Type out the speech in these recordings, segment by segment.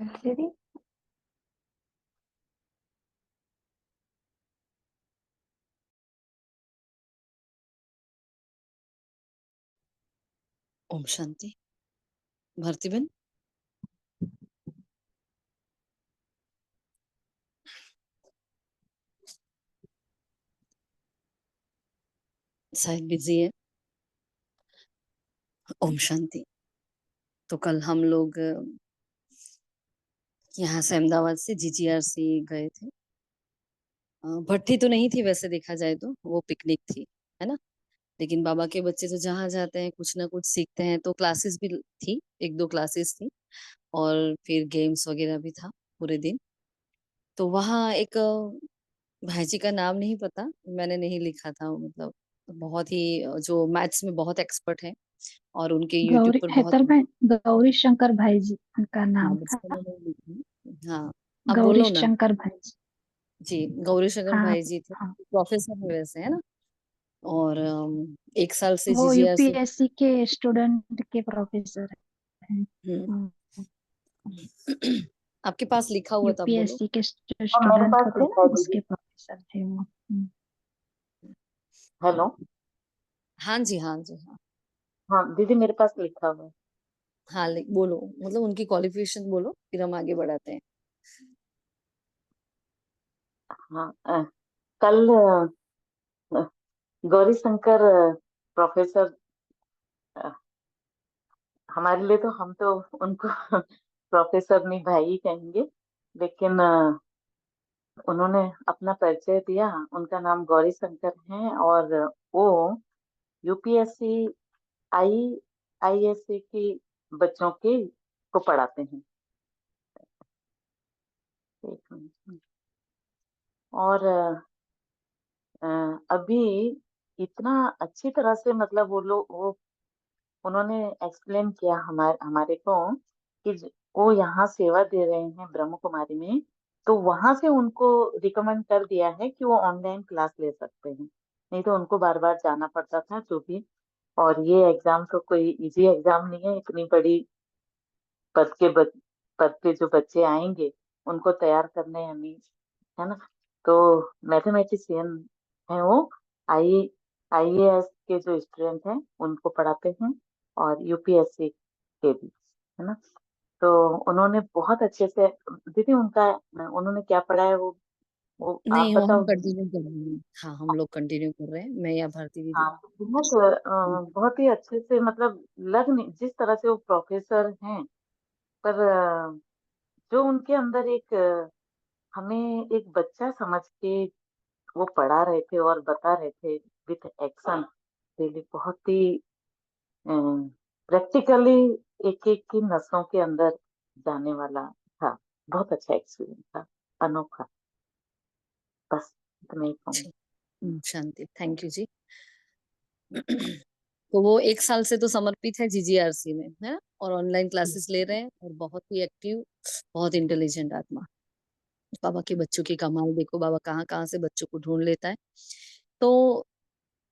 दीदी। ओम शांति। भारती बहन, शायद बिजी है। ओम शांति। तो कल हम लोग यहाँ से अहमदाबाद से जीजीआरसी गए थे। भट्टी तो नहीं थी, वैसे देखा जाए तो वो पिकनिक थी, है ना। लेकिन बाबा के बच्चे तो जहाँ जाते हैं कुछ ना कुछ सीखते हैं, तो क्लासेस भी थी, एक दो क्लासेस थी और फिर गेम्स वगैरह भी था पूरे दिन। तो वहाँ एक भाई जी का नाम नहीं पता, मैंने नहीं लिखा था, मतलब बहुत ही जो मैथ्स में बहुत एक्सपर्ट है और उनके यूट्यूब गौरी पर बहुत। हैदर में गौरी शंकर भाई जी उनका हाँ, नाम बस था। मैंने नहीं लिखी। हाँ, अब गौरी बोलो ना। शंकर भाई जी। जी, गौरी शंकर हाँ भाई जी थे, हाँ। प्रोफेसर है वैसे, है ना। और एक साल से वो जीजीआरसी। यूपीएससी के स्टूडेंट के प्रोफेसर हैं। हम्म। आपके पास लिखा हुआ था, बोलो। यूपीएससी के जो और मेरे स्टूडेंट पास होते हैं लिखा ना है दीदी। उसके प्रोफेसर थे वो। हेलो। हाँ जी, हाँ जी, हाँ। हाँ दीदी, मेरे पास लिखा हुआ है। हाँ, बोलो, मतलब उनकी क्वालिफिकेशन बोलो, फिर हम आगे बढ़ाते हैं। हाँ कल गौरी शंकर प्रोफेसर, अ, हमारे लिए तो हम तो उनको प्रोफेसर नहीं भाई ही कहेंगे। लेकिन उन्होंने अपना परिचय दिया। उनका नाम गौरी शंकर है और वो यूपीएससी आई आईएससी की बच्चों के को पढ़ाते हैं। एक मिनट। और अ, अभी इतना अच्छी तरह से मतलब वो उन्होंने एक्सप्लेन किया हमारे हमारे को कि वो यहाँ सेवा दे रहे हैं ब्रह्म कुमारी में। तो वहां से उनको रिकमेंड कर दिया है कि वो ऑनलाइन क्लास ले सकते हैं, नहीं तो उनको बार बार जाना पड़ता था जो भी। और ये एग्जाम तो कोई इजी एग्जाम नहीं है, इतनी बड़ी पद के बच, पद के जो बच्चे आएंगे उनको तैयार करने हमें, है ना। तो मैथमेटिशियन है वो। आई आईएएस के जो स्टूडेंट हैं उनको पढ़ाते हैं और यूपीएससी के भी, है ना। तो उन्होंने बहुत अच्छे से, दीदी उनका उन्होंने क्या पढ़ा है वो आप नहीं, वो हम बताओ दीदी। कंटिन्यू कर रहे हैं। हाँ, हम लोग कंटिन्यू कर रहे हैं, मैं या भारती दीदी। हाँ तो बहुत ही अच्छे से मतलब लग नहीं, जिस तरह से वो प्रोफेसर हैं, पर जो उनके अंदर एक हमें एक बच्चा समझ के वो पढ़ा रहे थे और बता रहे थे विथ एक्शन, रियली बहुत ही प्रैक्टिकली एक एक की नसों के अंदर जाने वाला था। बहुत अच्छा एक्सपीरियंस था, अनोखा। बस इतना ही कहूँगी। जी, शांति, थैंक यू जी। तो वो एक साल से तो समर्पित है जीजीआरसी में, है ना, और ऑनलाइन क्लासेस ले रहे हैं और बहुत ही एक्टिव, बहुत इंटेलिजेंट आत्मा। बाबा के बच्चों की कमाल देखो, बाबा कहाँ कहाँ से बच्चों को ढूंढ लेता है। तो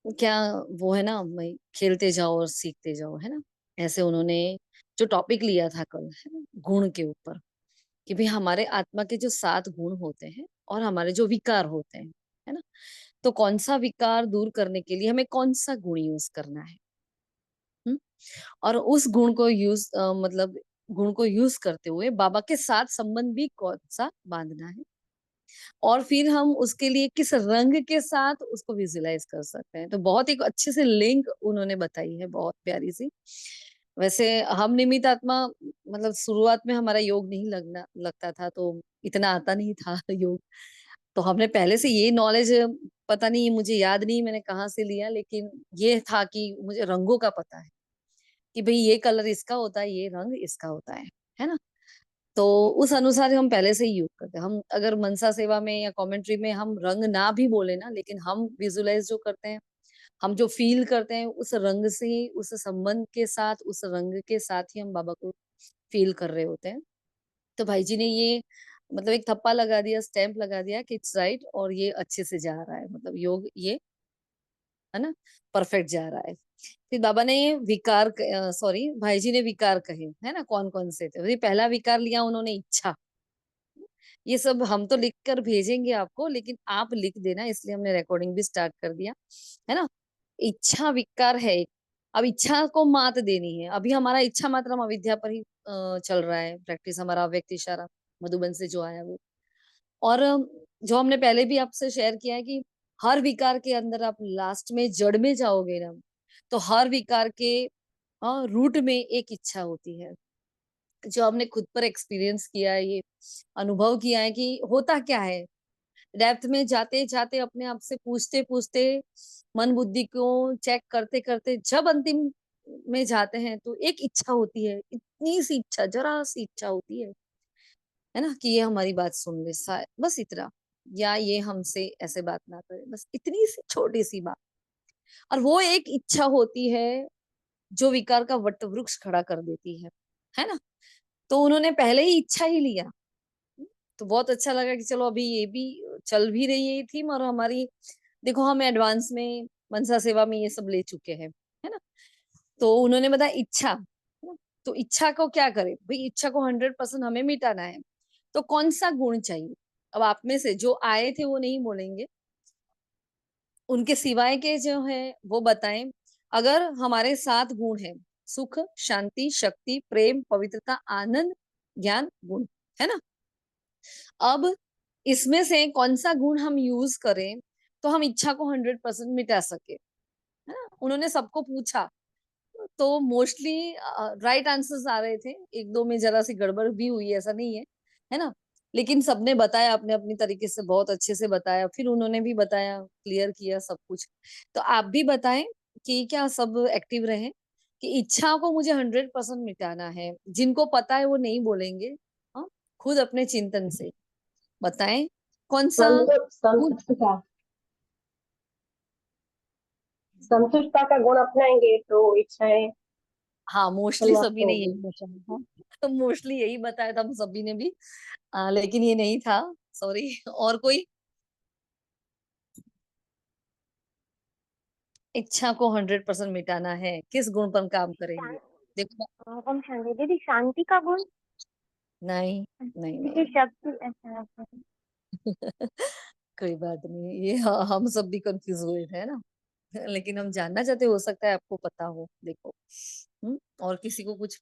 क्या, वो है ना, भाई खेलते जाओ और सीखते जाओ, है ना। ऐसे उन्होंने जो टॉपिक लिया था कल, है ना, गुण के ऊपर, कि भाई हमारे आत्मा के जो 7 गुण होते हैं और हमारे जो विकार होते हैं, है ना, तो कौन सा विकार दूर करने के लिए हमें कौन सा गुण यूज करना है। हम्म? और उस गुण को मतलब गुण को यूज करते हुए बाबा के साथ संबंध भी कौन सा बांधना है, और फिर हम उसके लिए किस रंग के साथ उसको विजुलाइज कर सकते हैं। तो बहुत ही अच्छे से लिंक उन्होंने बताई है, बहुत प्यारी सी। वैसे हम निमित आत्मा, मतलब शुरुआत में हमारा योग नहीं लगता था, तो इतना आता नहीं था योग। तो हमने पहले से ये नॉलेज, पता नहीं, मुझे याद नहीं मैंने कहाँ से लिया, लेकिन ये था कि मुझे रंगों का पता है कि भाई ये कलर इसका होता है, ये रंग इसका होता है ना। तो उस अनुसार हम पहले से ही यूज करते हैं। हम अगर मनसा सेवा में या कमेंट्री में हम रंग ना भी बोले ना, लेकिन हम विजुलाइज जो करते हैं, हम जो फील करते हैं उस रंग से ही, उस संबंध के साथ, उस रंग के साथ ही हम बाबा को फील कर रहे होते हैं। तो भाई जी ने ये, मतलब एक थप्पा लगा दिया, स्टैंप लगा दिया कि इट्स राइट, और ये अच्छे से जा रहा है, मतलब योग ये, है ना, परफेक्ट जा रहा है। फिर बाबा ने विकार, सॉरी भाई जी ने विकार कहे, है ना, कौन कौन से थे। पहला विकार लिया उन्होंने इच्छा। ये सब हम तो लिख कर भेजेंगे आपको, लेकिन आप लिख देना, इसलिए हमने रिकॉर्डिंग भी स्टार्ट कर दिया, है ना। इच्छा विकार है एक। अब इच्छा को मात देनी है। अभी हमारा इच्छा मात्र हम अविद्या पर ही चल रहा है प्रैक्टिस, हमारा व्यक्ति इशारा मधुबन से जो आया वो। और जो हमने पहले भी आपसे शेयर किया है कि हर विकार के अंदर आप लास्ट में जड़ में जाओगे ना, तो हर विकार के रूट में एक इच्छा होती है। जो हमने खुद पर एक्सपीरियंस किया है, ये अनुभव किया है कि होता क्या है। डेप्थ में जाते जाते अपने आप से पूछते पूछते, मन बुद्धि को चेक करते करते जब अंतिम में जाते हैं, तो एक इच्छा होती है, इतनी सी इच्छा, जरा सी इच्छा होती है ना, कि ये हमारी बात सुन ले, बस इतना, या ये हमसे ऐसे बात ना करे, बस इतनी सी छोटी सी बात। और वो एक इच्छा होती है जो विकार का वट वृक्ष खड़ा कर देती है ना। तो उन्होंने पहले ही इच्छा ही लिया। तो बहुत अच्छा लगा कि चलो अभी ये भी चल भी रही है ये थीम, और हमारी देखो हम एडवांस में मनसा सेवा में ये सब ले चुके हैं, है ना। तो उन्होंने बताया इच्छा, है ना? तो इच्छा को क्या करे भाई, इच्छा को 100% हमें मिटाना है। तो कौन सा गुण चाहिए। अब आप में से जो आए थे वो नहीं बोलेंगे, उनके सिवाय के जो है वो बताएं। अगर हमारे 7 गुण हैं, सुख, शांति, शक्ति, प्रेम, पवित्रता, आनंद, ज्ञान, गुण, है ना। अब इसमें से कौन सा गुण हम यूज करें तो हम इच्छा को 100% मिटा सके, है ना। उन्होंने सबको पूछा, तो मोस्टली राइट आंसर्स आ रहे थे। एक दो में जरा सी गड़बड़ भी हुई, ऐसा नहीं है ना। लेकिन सबने बताया अपने अपनी तरीके से, बहुत अच्छे से बताया। फिर उन्होंने भी बताया, क्लियर किया सब कुछ। तो आप भी बताएं कि क्या सब एक्टिव रहे, कि इच्छा को मुझे 100% मिटाना है। जिनको पता है वो नहीं बोलेंगे, हाँ, खुद अपने चिंतन से बताएं कौन सा गुण। संतुष्टता संतुष्टता का गुण अपनाएंगे तो इच्छाएं हाँ, मोस्टली समाप्त सभी ने होगी। यही बताया था, मोस्टली यही बताया था हम सभी ने भी। लेकिन ये नहीं था, सॉरी। और कोई इच्छा को 100% मिटाना है, किस गुण पर काम करेंगे। देखो, ओम शांति दीदी, शांति का गुण। नहीं नहीं दीदी नहीं। शक्ति, अच्छा अच्छा। कोई बात नहीं, ये हम सब भी कंफ्यूज हुए थे ना। लेकिन हम जानना चाहते, हो सकता है आपको पता हो। देखो, और किसी को कुछ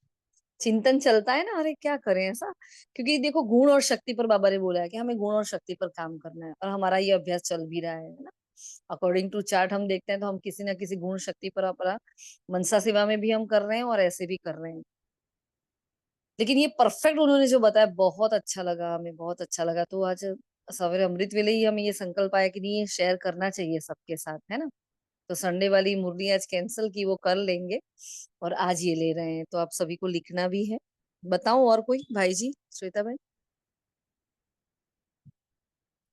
चिंतन चलता है ना, अरे क्या करें ऐसा। क्योंकि देखो, गुण और शक्ति पर बाबा ने बोला है कि हमें गुण और शक्ति पर काम करना है, और हमारा ये अभ्यास चल भी रहा है ना। अकॉर्डिंग टू चार्ट हम देखते हैं तो हम किसी ना किसी गुण शक्ति पर अपना मनसा सेवा में भी हम कर रहे हैं, और ऐसे भी कर रहे हैं। लेकिन ये परफेक्ट उन्होंने जो बताया, बहुत अच्छा लगा, हमें बहुत अच्छा लगा। तो आज सवेरे अमृत वेले ही हमें ये संकल्प आया कि नहीं, ये शेयर करना चाहिए सबके साथ, है ना। तो संडे वाली मुरली आज कैंसिल की, वो कर लेंगे, और आज ये ले रहे हैं। तो आप सभी को लिखना भी है। बताओ और कोई भाई जी, श्वेता भाई,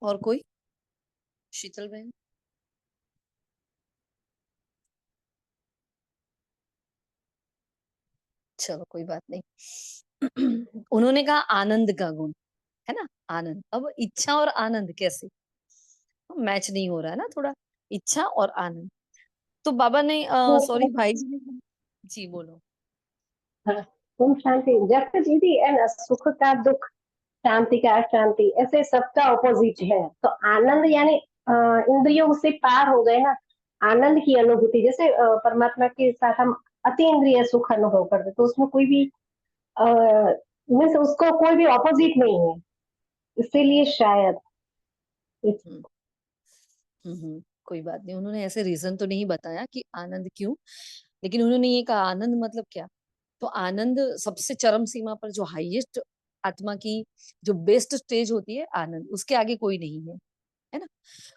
और कोई, शीतल बहन। चलो कोई बात नहीं। उन्होंने कहा आनंद का गुण, है ना। आनंद, अब इच्छा और आनंद कैसे मैच नहीं हो रहा है ना थोड़ा, इच्छा और आनंद। तो बाबा ने, सॉरी भाई जी ने, जी बोलो। ओम शांति। जैसे दीदी है ना, सुख का दुख, शांति का अशांति, ऐसे सबका ऑपोजिट है। तो आनंद यानी इंद्रियों से पार हो गए ना, आनंद की अनुभूति। जैसे परमात्मा के साथ हम अतीन्द्रिय सुख अनुभव करते, तो उसमें कोई भी मीन्स उसको कोई भी ऑपोजिट नहीं है, इसीलिए शायद हम्म कोई बात नहीं। उन्होंने ऐसे रीजन तो नहीं बताया कि आनंद क्यों, लेकिन उन्होंने ये कहा आनंद मतलब क्या। तो आनंद सबसे चरम सीमा पर, जो हाईएस्ट आत्मा की जो बेस्ट स्टेज होती है, आनंद, उसके आगे कोई नहीं है ना।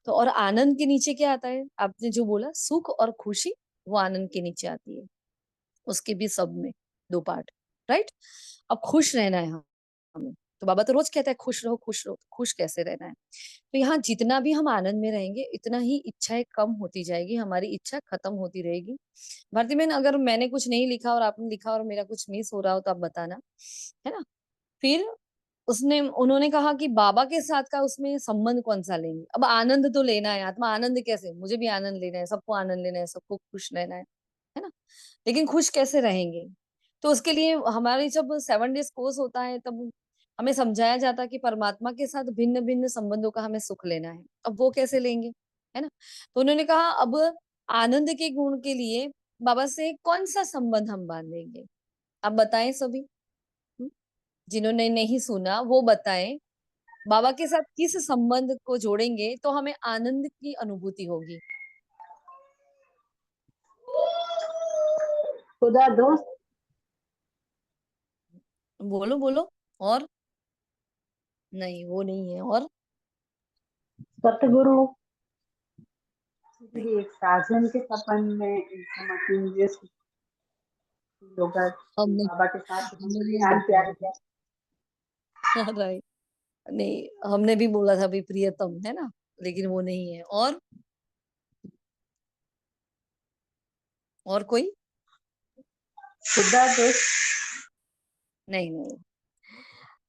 तो और आनंद के नीचे क्या आता है, आपने जो बोला सुख और खुशी, वो आनंद के नीचे आती है। उसके भी सब में 2 पार्ट, राइट। अब खुश रहना है हमें, तो बाबा तो रोज कहता है खुश रहो खुश रहो। तो खुश कैसे रहना है, तो यहाँ जितना भी हम आनंद में रहेंगे, इतना ही इच्छाएं कम होती जाएगी, हमारी इच्छा खत्म होती रहेगी। भारती बहन, अगर मैंने कुछ नहीं लिखा और आपने लिखा और मेरा कुछ मिस हो रहा हो तो आप बताना, है ना। फिर उन्होंने कहा कि बाबा के साथ का उसमें संबंध कौन सा लेंगे। अब आनंद तो लेना है, आत्मा आनंद कैसे, मुझे भी आनंद लेना है, सबको आनंद लेना है, सबको खुश रहना है ना। लेकिन खुश कैसे रहेंगे? तो उसके लिए हमारी जब 7 डेज कोर्स होता है तब हमें समझाया जाता है कि परमात्मा के साथ भिन्न-भिन्न संबंधों का हमें सुख लेना है। अब वो कैसे लेंगे? है ना? तो उन्होंने कहा अब आनंद के गुण के लिए बाबा से कौन-सा संबंध हम बाँधेंगे? आप बताएँ सभी? हुँ? जिन्होंने नहीं सुना वो बताएँ, बाबा के साथ किस संबंध को जोड़ेंगे तो हमें आनंद की अनुभूति होगी? खुदा दोस्त, बोलो, बोलो और? नहीं, वो नहीं है और? सतगुरु, नहीं, ये एक साजन के संबंध में समझ लोग हमने बाबा के साथ हमने हमने नहीं प्यार प्यार बताया किया। था। राइट। नहीं, हमने भी बोला था अभी प्रियतम, है ना? लेकिन वो नहीं है और कोई? खुदा दोस्त, नहीं, नहीं।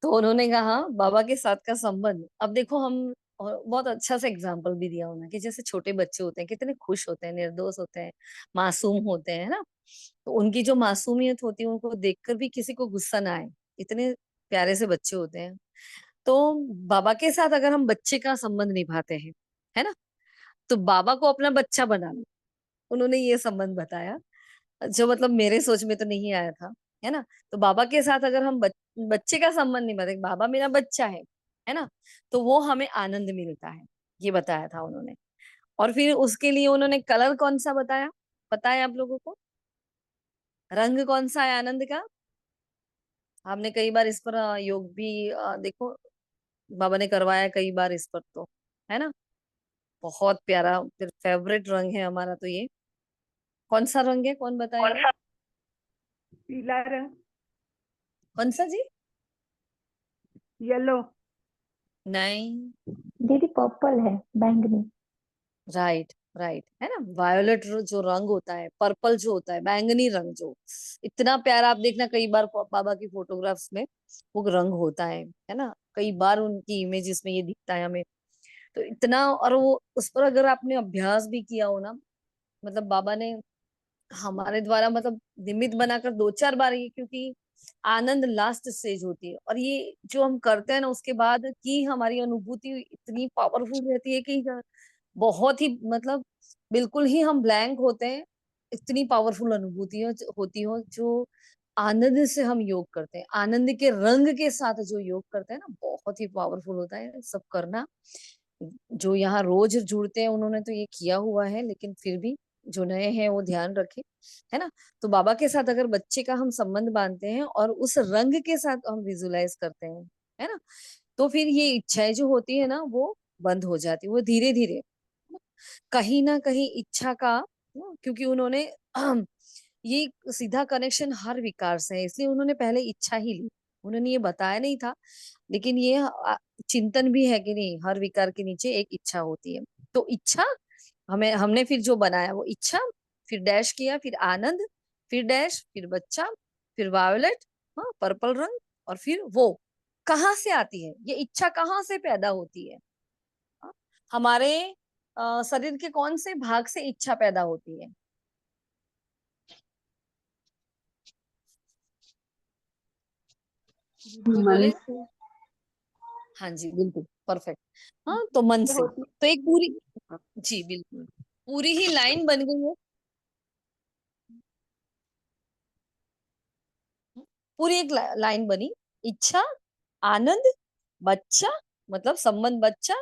तो उन्होंने कहा बाबा के साथ का संबंध अब देखो हम और बहुत अच्छा सा एग्जाम्पल भी दिया उन्होंने कि जैसे छोटे बच्चे होते हैं कितने खुश होते हैं, निर्दोष होते हैं, मासूम होते हैं, है ना? तो उनकी जो मासूमियत होती है उनको देखकर भी किसी को गुस्सा ना आए, इतने प्यारे से बच्चे होते हैं। तो बाबा के साथ अगर हम बच्चे का संबंध निभाते हैं, है ना? तो बाबा को अपना बच्चा बना लो। उन्होंने ये संबंध बताया जो मतलब मेरे सोच में तो नहीं आया था, है ना? तो बाबा के साथ अगर हम बच्चे का संबंध निभाते, बाबा मेरा बच्चा है ना? तो वो हमें आनंद मिलता है, ये बताया था उन्होंने। और फिर उसके लिए उन्होंने कलर कौन सा बताया, पता है आप लोगों को? रंग कौन सा है आनंद का? हमने कई बार इस पर योग भी देखो बाबा ने करवाया कई बार इस पर तो, है ना? बहुत प्यारा फिर फेवरेट रंग है हमारा तो ये। कौन सा रंग है, कौन बताएगा? पीला रंग, कौन सा जी? येलो, नहीं। दीदी पर्पल है, बैंगनी। राइट, राइट, है ना? वायोलेट जो रंग होता है, पर्पल जो होता है, बैंगनी रंग जो इतना प्यारा, आप देखना कई बार बाबा की फोटोग्राफ्स में वो रंग होता है ना? कई बार उनकी इमेजेस में ये दिखता है हमें। तो इतना, और वो उस पर अगर आपने अभ्यास भी किया हो ना, मतलब बाबा ने हमारे द्वारा मतलब निमित्त बनाकर 2-4 बार ये, क्योंकि आनंद लास्ट स्टेज होती है और ये जो हम करते हैं ना उसके बाद की हमारी अनुभूति इतनी पावरफुल रहती है कि बहुत ही मतलब बिल्कुल ही हम ब्लैंक होते हैं। इतनी पावरफुल अनुभूति होती हो जो आनंद से हम योग करते हैं, आनंद के रंग के साथ जो योग करते हैं ना, बहुत ही पावरफुल होता है। सब करना, जो यहाँ रोज जुड़ते हैं उन्होंने तो ये किया हुआ है, लेकिन फिर भी जो नए हैं वो ध्यान रखें, है ना? तो बाबा के साथ अगर बच्चे का हम संबंध बांधते हैं और उस रंग के साथ हम विजुलाइज करते हैं, है ना? तो फिर ये इच्छाएं जो होती है ना वो बंद हो जाती है, वो धीरे धीरे कहीं ना कहीं इच्छा का क्योंकि उन्होंने ये सीधा कनेक्शन हर विकार से है, इसलिए उन्होंने पहले इच्छा ही ली। उन्होंने ये बताया नहीं था, लेकिन ये चिंतन भी है कि नहीं, हर विकार के नीचे एक इच्छा होती है। तो इच्छा हमने फिर जो बनाया वो इच्छा, फिर डैश किया, फिर आनंद, फिर डैश, फिर बच्चा, फिर वायोलेट, हाँ पर्पल रंग, और फिर वो कहाँ से आती है, ये इच्छा कहाँ से पैदा होती है? हाँ, हमारे शरीर के कौन से भाग से इच्छा पैदा होती है? कोई मन बोले? से हाँ जी, बिल्कुल परफेक्ट। हाँ, तो मन से। होती। तो एक पूरी, जी बिल्कुल, पूरी ही लाइन बन गई है। पूरी एक लाइन बनी, इच्छा, आनंद, बच्चा, मतलब संबंध बच्चा,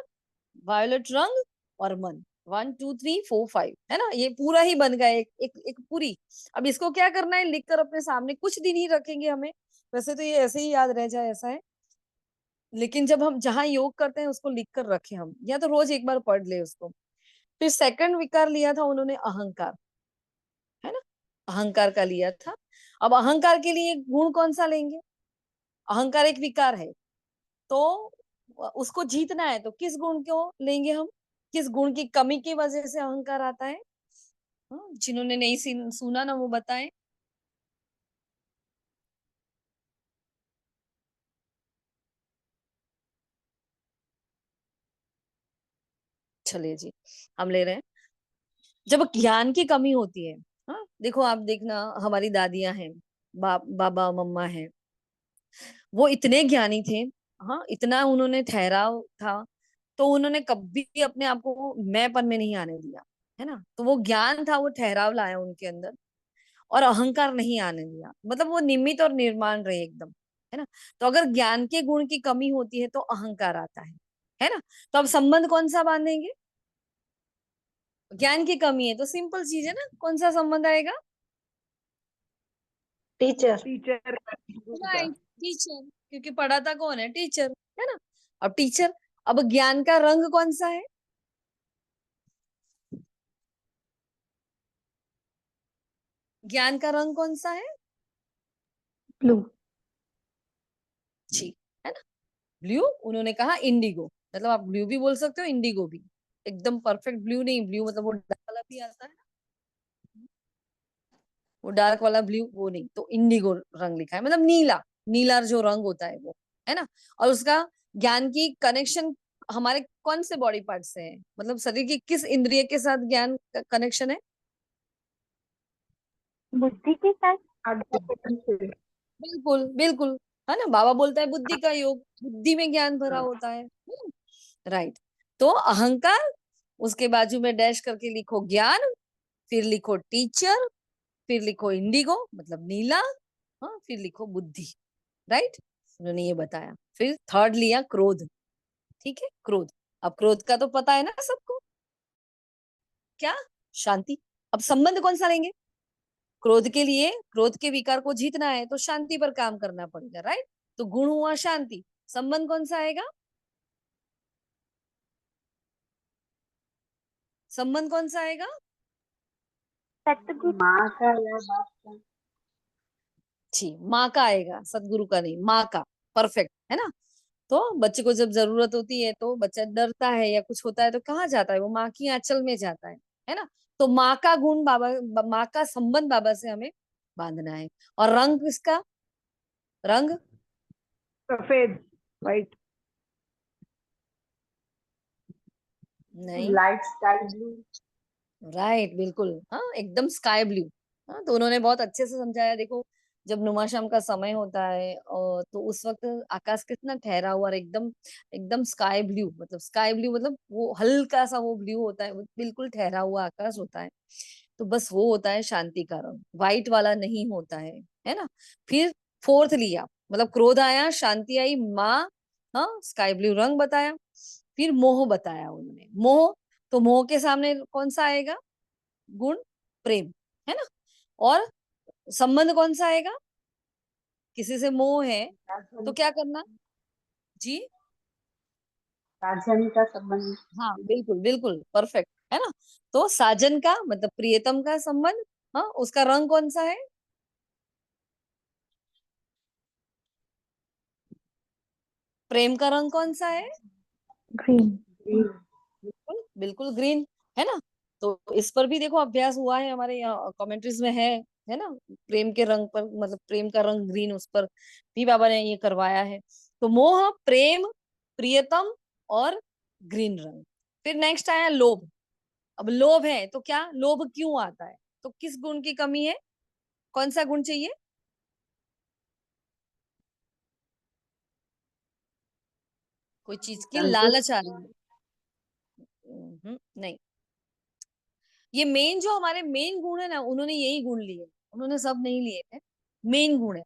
वायोलेट रंग और मन। 1 2 3 4 5, है ना? ये पूरा ही बन गया एक पूरी। अब इसको क्या करना है, लिखकर अपने सामने कुछ दिन ही रखेंगे हमें, वैसे तो ये ऐसे ही याद रह जाए ऐसा है, लेकिन जब हम जहाँ योग करते हैं उसको लिख कर रखें हम, या तो रोज एक बार पढ़ ले उसको। फिर सेकंड विकार लिया था उन्होंने अहंकार, है ना? अहंकार का लिया था। अब अहंकार के लिए गुण कौन सा लेंगे? अहंकार एक विकार है, तो उसको जीतना है तो किस गुण को लेंगे हम? किस गुण की कमी की वजह से अहंकार आता है? हाँ, जिन्होंने नहीं सुना ना वो बताएं। चलिए जी, हम ले रहे हैं। जब ज्ञान की कमी होती है, हाँ, देखो आप देखना, हमारी दादियां हैं, बाबा मम्मा है, वो इतने ज्ञानी थे, हाँ, इतना उन्होंने ठहराव था, तो उन्होंने कभी अपने आप को मैंपन में नहीं आने दिया, है ना। तो वो ज्ञान था, वो ठहराव लाया उनके अंदर, और अहंकार नहीं आने दिया, मतलब वो निमित और निर्माण रहे एकदम, है ना। तो अगर ज्ञान के गुण की कमी होती है तो अहंकार आता है ना। तो अब संबंध कौन सा बांधेंगे? ज्ञान की कमी है तो सिंपल चीज है ना, कौन सा संबंध आएगा? टीचर। टीचर राइट, टीचर, क्योंकि पढ़ाता कौन है? टीचर, है ना। अब टीचर, अब ज्ञान का रंग कौन सा है? ज्ञान का रंग कौन सा है? ब्लू। जी, है ना, ब्लू। उन्होंने कहा इंडिगो, मतलब आप ब्लू भी बोल सकते हो, इंडिगो भी। एकदम परफेक्ट ब्लू नहीं, ब्लू मतलब वो डार्क वाला भी आता है ना, वो डार्क वाला ब्लू वो नहीं, तो इंडिगो रंग लिखा है, मतलब नीला, नीला जो रंग होता है वो, है ना। और उसका ज्ञान की कनेक्शन हमारे कौन से बॉडी पार्ट से है, मतलब शरीर की किस इंद्रिय के साथ ज्ञान का कनेक्शन है? बुद्धि के साथ। अध्ययन से। बिल्कुल बिल्कुल, है ना। बाबा बोलता है बुद्धि का योग, बुद्धि में ज्ञान भरा हाँ, होता है, राइट। तो अहंकार, उसके बाजू में डैश करके लिखो ज्ञान, फिर लिखो टीचर, फिर लिखो इंडिगो मतलब नीला, हाँ, फिर लिखो बुद्धि, राइट। उन्होंने ये बताया। फिर थर्ड लिया क्रोध, ठीक है, क्रोध। अब क्रोध का तो पता है ना सबको, क्या? शांति। अब संबंध कौन सा लेंगे? क्रोध के लिए, क्रोध के विकार को जीतना है तो शांति पर काम करना पड़ेगा, राइट। तो गुण हुआ शांति, संबंध कौन सा आएगा? संबंध कौन सा आएगा? सतगुरु। माँ का या बाप का। जी, माँ का आएगा, सदगुरु का नहीं, माँ का। परफेक्ट, है ना। तो बच्चे को जब जरूरत होती है तो बच्चा डरता है या कुछ होता है तो कहाँ जाता है? वो माँ की आंचल में जाता है ना। तो माँ का गुण बाबा, माँ का संबंध बाबा से हमें बांधना है। और रंग किसका? रंग सफेद, वाइट, नहीं, लाइट स्काई ब्लू। राइट, बिल्कुल, हाँ, एकदम स्काई ब्लू। हाँ, तो उन्होंने बहुत अच्छे से समझाया। देखो, जब नुमा शाम का समय होता है और तो उस वक्त आकाश कितना ठहरा हुआ और एकदम एकदम स्काई ब्लू, मतलब स्काई ब्लू मतलब वो हल्का सा वो ब्लू होता है, वो बिल्कुल ठहरा हुआ आकाश होता है। तो बस वो होता है शांति का रंग, व्हाइट वाला नहीं होता है ना। फिर फोर्थ लिया, मतलब क्रोध आया, शांति आई, माँ, हाँ, स्काई ब्लू रंग बताया। फिर मोह बताया उन्होंने, मोह। तो मोह के सामने कौन सा आएगा? गुण प्रेम, है ना। और संबंध कौन सा आएगा? किसी से मोह है तो राजधानी, क्या करना? जी, राजधानी का संबंध। हाँ, बिल्कुल बिल्कुल, परफेक्ट, है ना। तो साजन का मतलब प्रियतम का संबंध, हाँ, उसका रंग कौन सा है? प्रेम का रंग कौन सा है? ग्रीन। ग्रीन। बिल्कुल बिल्कुल, ग्रीन, है ना। तो इस पर भी देखो अभ्यास हुआ है, हमारे यहाँ कमेंट्रीज में है ना। प्रेम के रंग पर, मतलब प्रेम का रंग ग्रीन, उस पर भी बाबा ने ये करवाया है। तो मोह, प्रेम, प्रियतम और ग्रीन रंग। फिर नेक्स्ट आया लोभ। अब लोभ है तो क्या, लोभ क्यों आता है? तो किस गुण की कमी है? कौन सा गुण चाहिए? कोई चीज की लालच आ रही है? नहीं, ये मेन जो हमारे मेन गुण है ना, उन्होंने यही गुण लिए, उन्होंने सब नहीं लिए थे, मेन गुण है।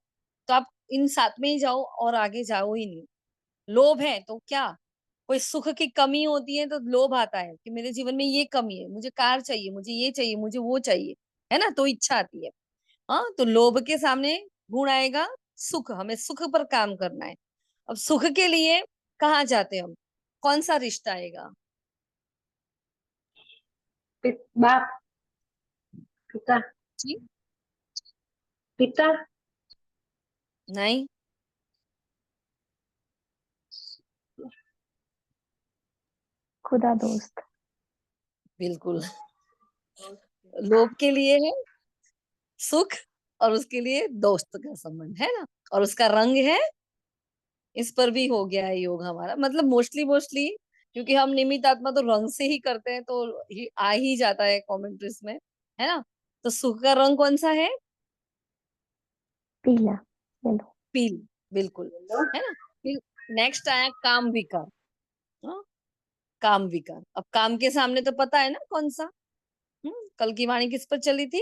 तो आप इन साथ में ही जाओ और आगे जाओ ही नहीं। लोभ है तो क्या, कोई सुख की कमी होती है तो लोभ आता है कि मेरे जीवन में ये कमी है, मुझे कार चाहिए, मुझे ये चाहिए, मुझे वो चाहिए, है ना, तो इच्छा आती है। हाँ, तो लोभ के सामने गुण आएगा सुख, हमें सुख पर काम करना है। अब सुख के लिए कहाँ जाते हैं हम? कौन सा रिश्ता आएगा? बाप, पिता, जी, पिता। नहीं, खुदा दोस्त। बिल्कुल। लोभ के लिए है सुख, और उसके लिए दोस्त का संबंध, है ना। और उसका रंग है, इस पर भी हो गया है योग हमारा, मतलब मोस्टली मोस्टली, क्योंकि हम निमित्त आत्मा तो रंग से ही करते हैं तो आ ही जाता है कमेंट्रीज में, है ना। तो सुख का रंग कौन सा है? पीला, येलो। पीला, बिल्कुल, है ना। फिर नेक्स्ट आया काम विकार। हाँ, काम विकार। अब काम के सामने तो पता है ना कौन सा। कल की वाणी किस पर चली थी?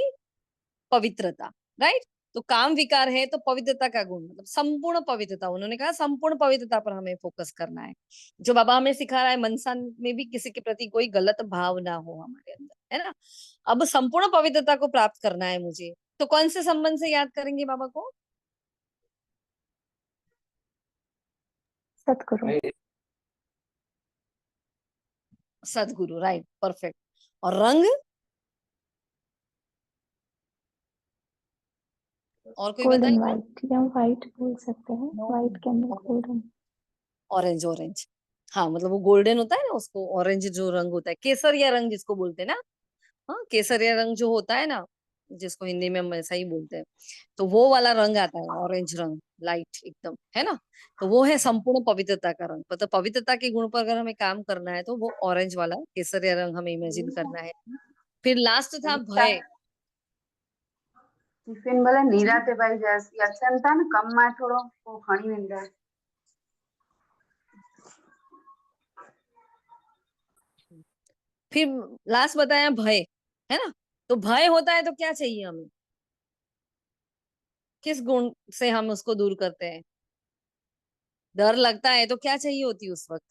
पवित्रता, राइट। तो काम विकार है तो पवित्रता का गुण, मतलब संपूर्ण पवित्रता। उन्होंने कहा संपूर्ण पवित्रता पर हमें फोकस करना है। जो बाबा हमें सिखा रहा है, मनसा में भी किसी के प्रति कोई गलत भाव ना हो हमारे अंदर, है ना। अब संपूर्ण पवित्रता को प्राप्त करना है मुझे, तो कौन से संबंध से याद करेंगे बाबा को? सतगुरु। सदगुरु, राइट, परफेक्ट। और रंग? और कोई गोल्डन बताएगा? व्हाइट, या व्हाइट बोल सकते हैं, व्हाइट के अंदर गोल्डन। Orange, orange. हाँ, मतलब वो गोल्डन होता है ना, उसको ऑरेंज जो रंग होता है, केसरिया रंग जिसको बोलते हैं ना। हाँ, केसरिया रंग जो होता है ना, जिसको हिंदी में हम ऐसा ही बोलते हैं, तो वो वाला रंग आता है, ऑरेंज रंग, लाइट एकदम, है ना। तो वो है संपूर्ण पवित्रता का रंग। मतलब पवित्रता के गुण पर अगर हमें काम करना है तो वो ऑरेंज वाला केसरिया रंग हमें इमेजिन करना है। फिर लास्ट था भय। टिफिन भले निराते भाई जैसी अच्छा था ना, कम में थोड़ो वो खणी वेंदा। फिर लास्ट बताया भय, है ना। तो भय होता है तो क्या चाहिए हमें? किस गुण से हम उसको दूर करते हैं? डर लगता है तो क्या चाहिए होती है उस वक्त?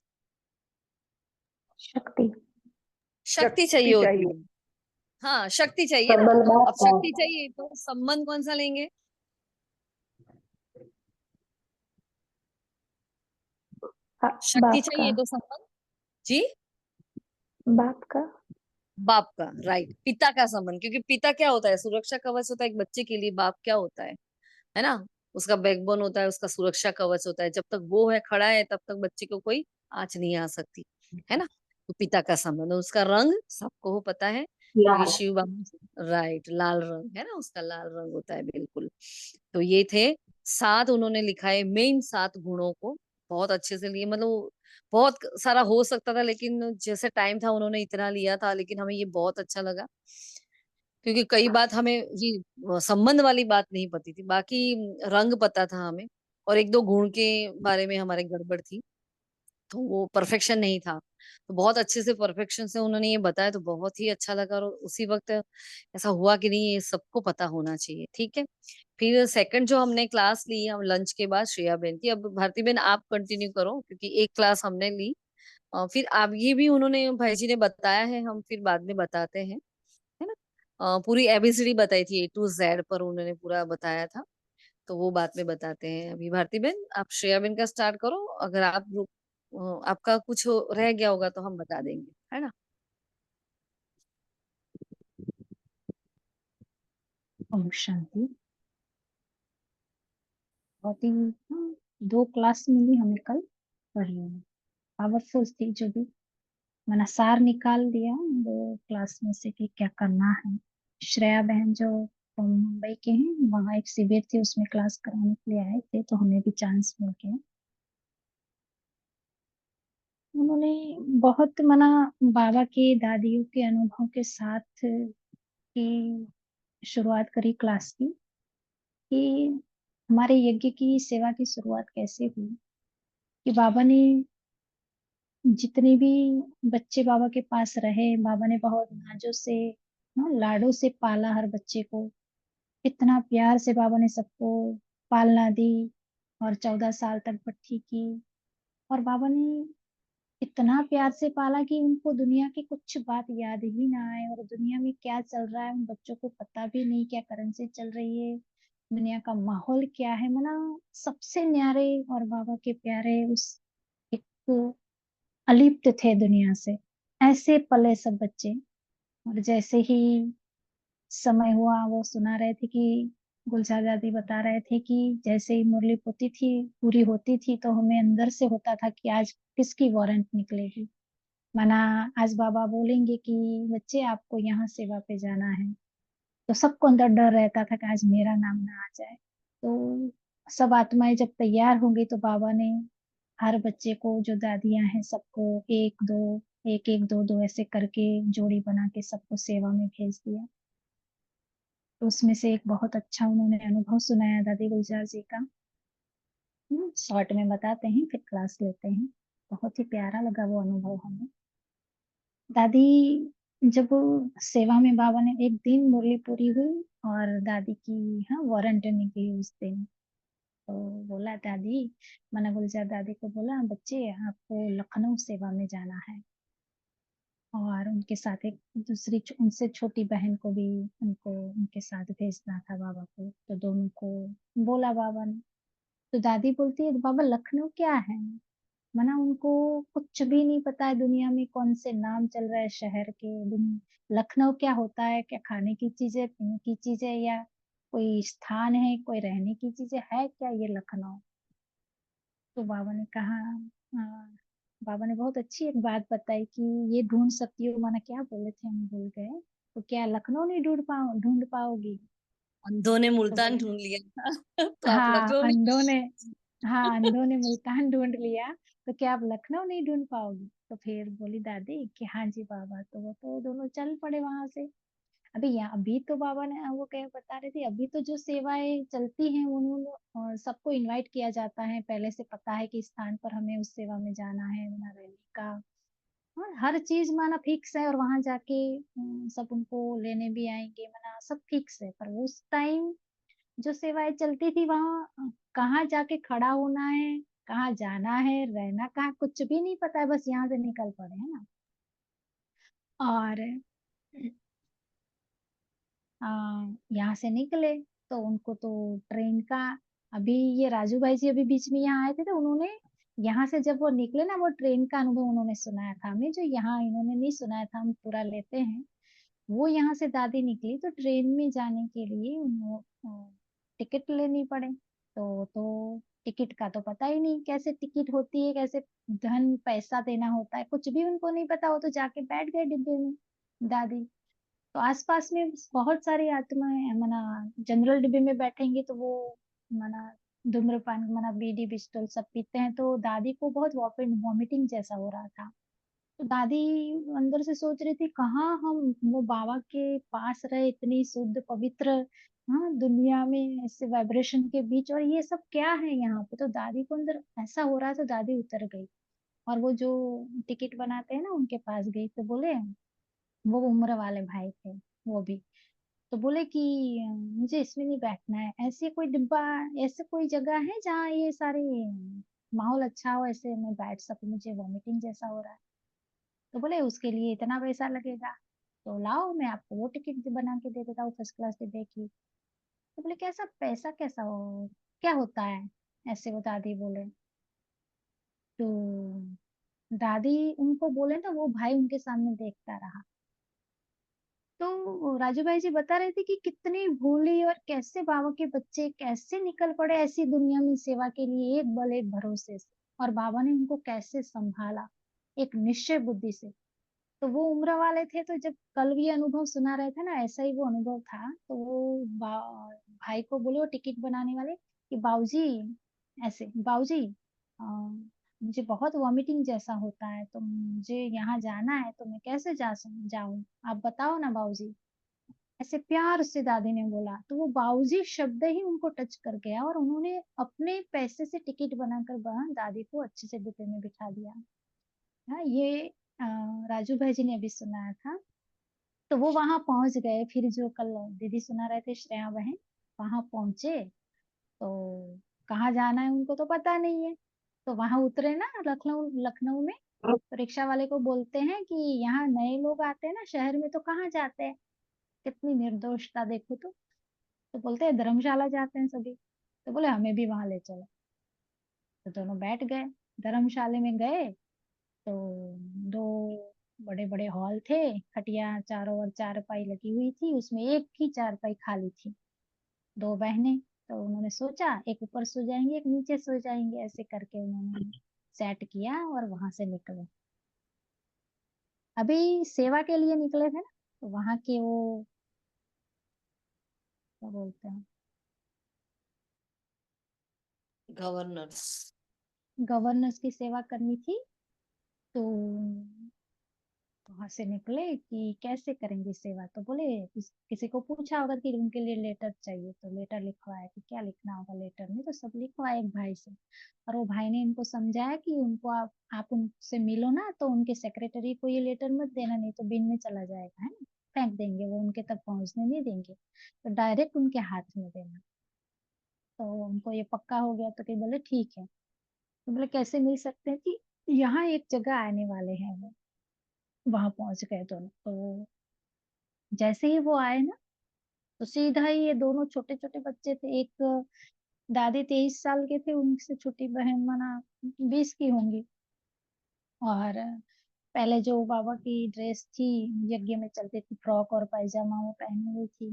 शक्ति। शक्ति चाहिए होती है। हाँ, शक्ति चाहिए ना। संबंध बात अब का। शक्ति चाहिए तो संबंध कौन सा लेंगे? शक्ति बाप का। चाहिए तो संबंध, जी, बाप का। बाप का, राइट, पिता का संबंध। क्योंकि पिता क्या होता है? सुरक्षा कवच होता है एक बच्चे के लिए। बाप क्या होता है ना, उसका बैकबोन होता है, उसका सुरक्षा कवच होता है। जब तक वो है, खड़ा है, तब तक बच्चे को कोई आंच नहीं आ सकती, है ना। तो पिता का संबंध, उसका रंग सबको हो पता है, क्योंकि लाल। शिव बाबा, राइट, लाल रंग है ना, उसका लाल रंग होता है, बिल्कुल। तो ये थे 7, उन्होंने लिखा है मेन 7 गुणों को, बहुत अच्छे से लिए। मतलब बहुत सारा हो सकता था, लेकिन जैसे टाइम था उन्होंने इतना लिया था, लेकिन हमें ये बहुत अच्छा लगा। क्योंकि कई बात हमें ये संबंध वाली बात नहीं पती थी, बाकी रंग पता था हमें, और एक दो गुण के बारे में हमारे गड़बड़ थी, तो वो परफेक्शन नहीं था। तो बहुत अच्छे से परफेक्शन से उन्होंने ये बताया, तो बहुत ही अच्छा लगा। और उसी वक्त ऐसा हुआ कि नहीं, ये सबको पता होना चाहिए, ठीक है। फिर सेकंड जो हमने क्लास ली हम लंच के बाद, श्रेया बहन की। अब भारती बहन आप कंटिन्यू करो, क्योंकि एक क्लास हमने ली। फिर आप ये भी उन्होंने भाई जी ने बताया है, हम फिर बाद में बताते हैं, है ना। पूरी एबीसीडी बताई थी, A to Z पर उन्होंने पूरा बताया था। तो वो बाद में बताते हैं। अभी भारती बहन आप श्रेया बहन का स्टार्ट करो। अगर आपका कुछ रह गया होगा तो हम बता देंगे, है ना। ओम शांति। बहुत ही 2 क्लास मिली हमें कल, बढ़िया पावरफुल थी। जो भी मैंने सार निकाल दिया 2 क्लास में से कि क्या करना है। श्रेया बहन जो मुंबई के हैं, वहाँ एक शिविर थी, उसमें क्लास कराने के लिए आए थे, तो हमें भी चांस मिल गया। उन्होंने बहुत मना बाबा के दादियों के अनुभव के साथ की शुरुआत करी क्लास की, कि हमारे यज्ञ की सेवा की शुरुआत कैसे हुई। कि बाबा ने जितने भी बच्चे बाबा के पास रहे, बाबा ने बहुत नाजों से, लाडों से पाला हर बच्चे को। इतना प्यार से बाबा ने सबको पालना दी, और 14 साल तक भट्टी की। और बाबा ने इतना प्यार से पाला कि उनको दुनिया की कुछ बात याद ही ना आए, और दुनिया में क्या चल रहा है उन बच्चों को पता भी नहीं, क्या करेंसी चल रही है, दुनिया का माहौल क्या है। मना सबसे न्यारे और बाबा के प्यारे उस एक अलिप्त थे दुनिया से, ऐसे पले सब बच्चे। और जैसे ही समय हुआ, वो सुना रहे थे कि गुलजार दादी बता रहे थे कि जैसे ही मुरली पोती थी, पूरी होती थी, तो हमें अंदर से होता था कि आज किसकी वारंट निकलेगी। माना आज बाबा बोलेंगे कि बच्चे आपको यहाँ सेवा पे जाना है, तो सबको अंदर डर रहता था कि आज मेरा नाम ना आ जाए। तो सब आत्माएं जब तैयार होंगी, तो बाबा ने हर बच्चे को, जो दादियां हैं, सबको एक दो, एक एक दो दो ऐसे करके जोड़ी बना के सबको सेवा में भेज दिया। तो उसमें से एक बहुत अच्छा उन्होंने अनुभव सुनाया दादी गुलजार जी का। शॉर्ट में बताते हैं, फिर क्लास लेते हैं। बहुत ही प्यारा लगा वो अनुभव हमें। दादी जब सेवा में, बाबा ने एक दिन मुरली पूरी हुई और दादी की वारंट निकली उस दिन। तो बोला दादी, मना गुलजार दादी को बोला, बच्चे आपको लखनऊ सेवा में जाना है। और उनके साथ एक दूसरी उनसे छोटी बहन को भी उनको उनके साथ भेजना था बाबा को। तो दोनों को बोला बाबा ने। तो दादी बोलती है, बाबा लखनऊ क्या है? मना उनको कुछ भी नहीं पता है दुनिया में कौन से नाम चल रहा है शहर के। लखनऊ क्या होता है, क्या खाने की चीजें, पीने की चीजें, या कोई स्थान है, कोई रहने की चीजें है क्या ये लखनऊ? तो बाबा ने कहा, हाँ, बाबा ने बहुत अच्छी एक बात बताई कि ये ढूंढ सकती हो। माना क्या बोले थे हम भूल गए। तो क्या लखनऊ नहीं ढूंढ पाओगी? अंधों ने तो मुल्तान बोले, ढूंढ लिया तो आप हाँ लखनऊ नहीं। अंधों ने, हाँ अंधों ने मुल्तान ढूंढ लिया, तो क्या आप लखनऊ नहीं ढूंढ पाओगी? तो फिर बोली दादी कि हाँ जी बाबा। तो वो तो दोनों चल पड़े वहां से। अभी यहाँ, अभी तो बाबा ने वो क्या बता रहे थे, अभी तो जो सेवाएं चलती हैं उन्होंने सबको इनवाइट किया जाता है, पहले से पता है कि स्थान पर हमें उस सेवा में जाना है, वहाँ रहने का। हाँ, हर चीज माना फिक्स है, और वहां जाके सब उनको लेने भी आएंगे, माना सब फिक्स है। पर उस टाइम जो सेवाएं चलती थी वहां कहाँ जाके खड़ा होना है, कहाँ जाना है, रहना कहाँ, कुछ भी नहीं पता है, बस यहाँ से निकल पड़े है ना। और यहाँ से निकले तो उनको तो ट्रेन का, अभी ये राजू भाई जी अभी बीच में यहाँ आए थे, तो उन्होंने यहाँ से जब वो निकले ना, वो ट्रेन का अनुभव उन्होंने सुनाया था हमें, जो यहाँ इन्होंने नहीं सुनाया था, हम पूरा लेते हैं। वो यहाँ से दादी निकली तो ट्रेन में जाने के लिए उनको टिकट लेनी पड़े। तो टिकट का तो पता ही नहीं, कैसे टिकट होती है, कैसे धन पैसा देना होता है, कुछ भी उनको नहीं पता। वो तो जाके बैठ गए डिब्बे में दादी। तो आसपास में बहुत सारी आत्माएं, मना जनरल डिब्बे में बैठेंगे तो वो मना धूम्रपान, मना बीड़ी बिस्टल सब पीते हैं। तो दादी को बहुत वॉमिटिंग जैसा हो रहा था। तो दादी अंदर से सोच रही थी, कहाँ हम वो बाबा के पास रहे, इतनी शुद्ध पवित्र, हाँ दुनिया में ऐसे वाइब्रेशन के बीच, और ये सब क्या है यहाँ पे। तो दादी को अंदर ऐसा हो रहा, तो दादी उतर गई और वो जो टिकट बनाते हैं ना उनके पास गई। तो बोले, वो उम्र वाले भाई थे वो भी, तो बोले कि मुझे इसमें नहीं बैठना है, ऐसे कोई डिब्बा, ऐसे कोई जगह है जहाँ ये सारे माहौल अच्छा हो, ऐसे मैं बैठ सकूं, मुझे वॉमिटिंग जैसा हो रहा है। तो बोले उसके लिए इतना पैसा लगेगा, तो लाओ मैं आपको वो टिकट बना के दे देता हूँ फर्स्ट क्लास डिब्बे की। तो बोले कैसा पैसा, कैसा हो, क्या होता है ऐसे, वो दादी बोले। तो दादी उनको बोले तो वो भाई उनके सामने देखता रहा। तो राजू भाई जी बता रहे थे कि कितनी भोली और कैसे बाबा के बच्चे कैसे निकल पड़े ऐसी दुनिया में सेवा के लिए, एक बल एक भरोसे से, और बाबा ने उनको कैसे संभाला एक निश्चय बुद्धि से। तो वो उम्र वाले थे, तो जब कल भी अनुभव सुना रहे थे ना, ऐसा ही वो अनुभव था। तो वो भाई को बोले, वो टिकट बनाने वाले, कि बाबूजी, ऐसे बाबूजी, मुझे बहुत वॉमिटिंग जैसा होता है, तो मुझे यहाँ जाना है, तो मैं कैसे जाऊं, आप बताओ ना बाबूजी। ऐसे प्यार से दादी ने बोला, तो वो बाबूजी शब्द ही उनको टच कर गया, और उन्होंने अपने पैसे से टिकट बनाकर दादी को अच्छे से डिब्बे में बिठा दिया। हाँ, ये अ, राजू भाई जी ने अभी सुनाया था। तो वो वहां पहुंच गए, फिर जो कल दीदी सुना रहे थे श्रेया बहन, वहां पहुंचे। तो कहाँ जाना है उनको तो पता नहीं है। तो वहां उतरे ना लखनऊ लखनऊ में। तो रिक्शा वाले को बोलते हैं कि यहाँ नए लोग आते हैं ना शहर में, तो कहाँ जाते हैं? कितनी निर्दोषता देखो तो बोलते हैं धर्मशाला जाते हैं सभी। तो बोले हमें भी वहां ले चलो। तो दोनों बैठ गए, धर्मशाला में गए। तो दो बड़े बड़े हॉल थे, खटिया चारों ओर चारपाई लगी हुई थी, उसमें एक ही चारपाई खाली थी। दो बहनें, तो उन्होंने सोचा एक ऊपर सो जाएंगे, एक नीचे सो जाएंगे, ऐसे करके उन्होंने सेट किया और वहां से निकले। अभी सेवा के लिए निकले थे ना, तो वहां के वो क्या बोलते हैं, गवर्नर्स। गवर्नर्स की सेवा करनी थी। तो वहां से निकले कि कैसे करेंगे सेवा, तो बोले किसी को पूछा होगा कि उनके लिए लेटर चाहिए, तो लेटर लिखवाया कि क्या लिखना होगा लेटर में, तो सब लिखवाया एक भाई से। और वो भाई ने इनको समझाया कि उनको आप उनसे मिलो ना, तो उनके सेक्रेटरी को ये लेटर मत देना, नहीं तो बिन में चला जाएगा, है ना, फेंक देंगे, वो उनके तक पहुंचने नहीं देंगे, तो डायरेक्ट उनके हाथ में देना। तो उनको ये पक्का हो गया, तो कहीं बोले ठीक है। तो बोले कैसे मिल सकते हैं कि यहाँ एक जगह आने वाले हैं वो। वहां पहुंच गए दोनों, तो जैसे ही वो आए ना, तो सीधा ही ये दोनों छोटे छोटे बच्चे थे, एक दादी 23 साल के थे, उनसे छोटी बहन मना 20 की होंगी। और पहले जो बाबा की ड्रेस थी यज्ञ में चलती थी, फ्रॉक और पायजामा वो पहनी हुई थी।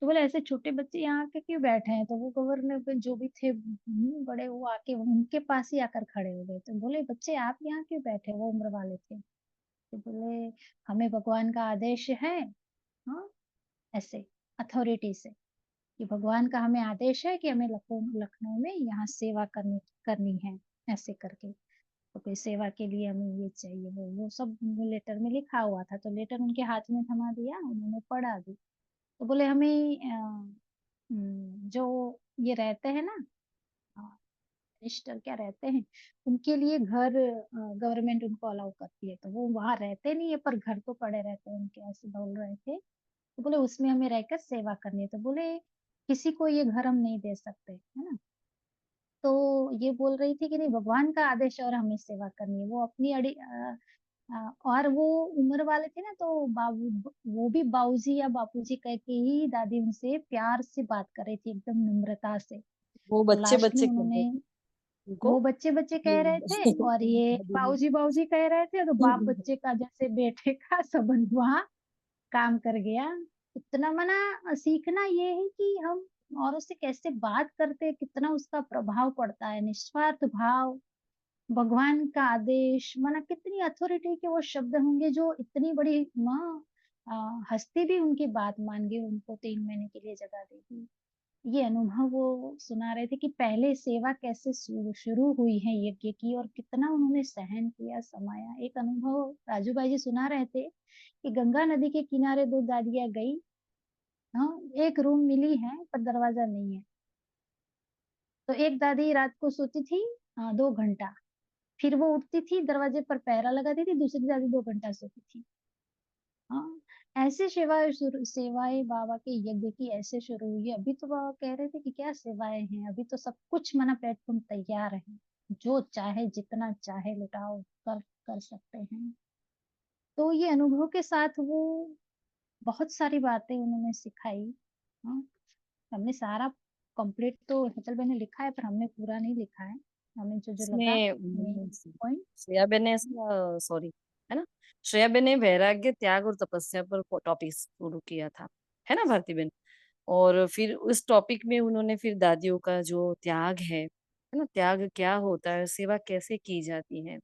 तो बोले ऐसे छोटे बच्चे यहाँ आके क्यों बैठे हैं, तो वो गवर्नर जो भी थे बड़े, वो आके उनके पास ही आकर खड़े हो गए। तो बोले बच्चे आप यहाँ क्यों बैठे, वो उम्र वाले थे। तो बोले हमें भगवान का आदेश है, हाँ, ऐसे अथॉरिटी से, कि भगवान का हमें आदेश है कि हमें लखनऊ लखनऊ में यहाँ सेवा करनी करनी है, ऐसे करके। तो कोई सेवा के लिए हमें ये चाहिए, वो सब लेटर में लिखा हुआ था। तो लेटर उनके हाथ में थमा दिया, उन्होंने पढ़ा भी। तो बोले हमें जो ये रहते हैं ना, मिनिस्टर क्या रहते हैं, उनके लिए घर गवर्नमेंट उनको अलाउ करती है, तो वो वहां रहते नहीं है पर घर तो पड़े रहते हैं उनके, ऐसे बोल रहे थे। तो बोले उसमें हमें रहकर सेवा करनी है। तो बोले किसी को ये घर हम नहीं दे सकते, है ना। तो ये बोल रही थी कि नहीं, भगवान का आदेश और हमें सेवा करनी है। वो अपनी और वो उम्र वाले थे ना, तो बाबू वो भी बाबूजी या बापूजी कह के ही दादी उनसे प्यार से बात कर रही थी, एकदम नम्रता से। वो तो बच्चे लास्ट में बच्चे कर रहे उन्होंने, थे उनको। वो बच्चे बच्चे कह रहे थे और ये दादी ने। बाबूजी बाबूजी कह रहे थे, तो बाप बच्चे का जैसे बेटे का संबंध वहाँ काम कर गया। इतना मना सीखना ये है कि हम औरों से कैसे बात करते हैं, कितना उसका प्रभाव पड़ता है, निस्वार्थ भाव, भगवान का आदेश, माना कितनी अथॉरिटी के वो शब्द होंगे जो इतनी बड़ी माँ हस्ती भी उनकी बात मान गई, उनको 3 महीने के लिए जगह देगी। ये अनुभव वो सुना रहे थे कि पहले सेवा कैसे शुरू हुई है यज्ञ की, और कितना उन्होंने सहन किया, समाया। एक अनुभव राजू भाई जी सुना रहे थे कि गंगा नदी के किनारे दो दादियां गई, हाँ, एक रूम मिली है पर दरवाजा नहीं है। तो एक दादी रात को सोती थी 2 घंटा, फिर वो उठती थी, दरवाजे पर पहरा लगाती थी, दूसरी दादी 2 घंटा सोती थी। हाँ, ऐसे सेवाएं बाबा के यज्ञ की ऐसे शुरू हुई है। अभी तो बाबा कह रहे थे कि क्या सेवाएं हैं, अभी तो सब कुछ मना प्लेटफॉर्म तैयार है, जो चाहे जितना चाहे लुटाओ, कर सकते हैं। तो ये अनुभव के साथ वो बहुत सारी बातें उन्होंने सिखाई। हाँ, हमने सारा कंप्लीट तो हेतल भाई ने लिखा है, पर हमने पूरा नहीं लिखा है, हमें जो जो लगा इसमें मेन पॉइंट। श्रेया बेन ने सॉरी, है ना, श्रेया बेन ने वैराग्य, त्याग और तपस्या पर टॉपिक शुरू किया था, है ना भारती बेन। और फिर उस टॉपिक में उन्होंने फिर दादियों का जो त्याग है ना, त्याग क्या होता है, सेवा कैसे की जाती है,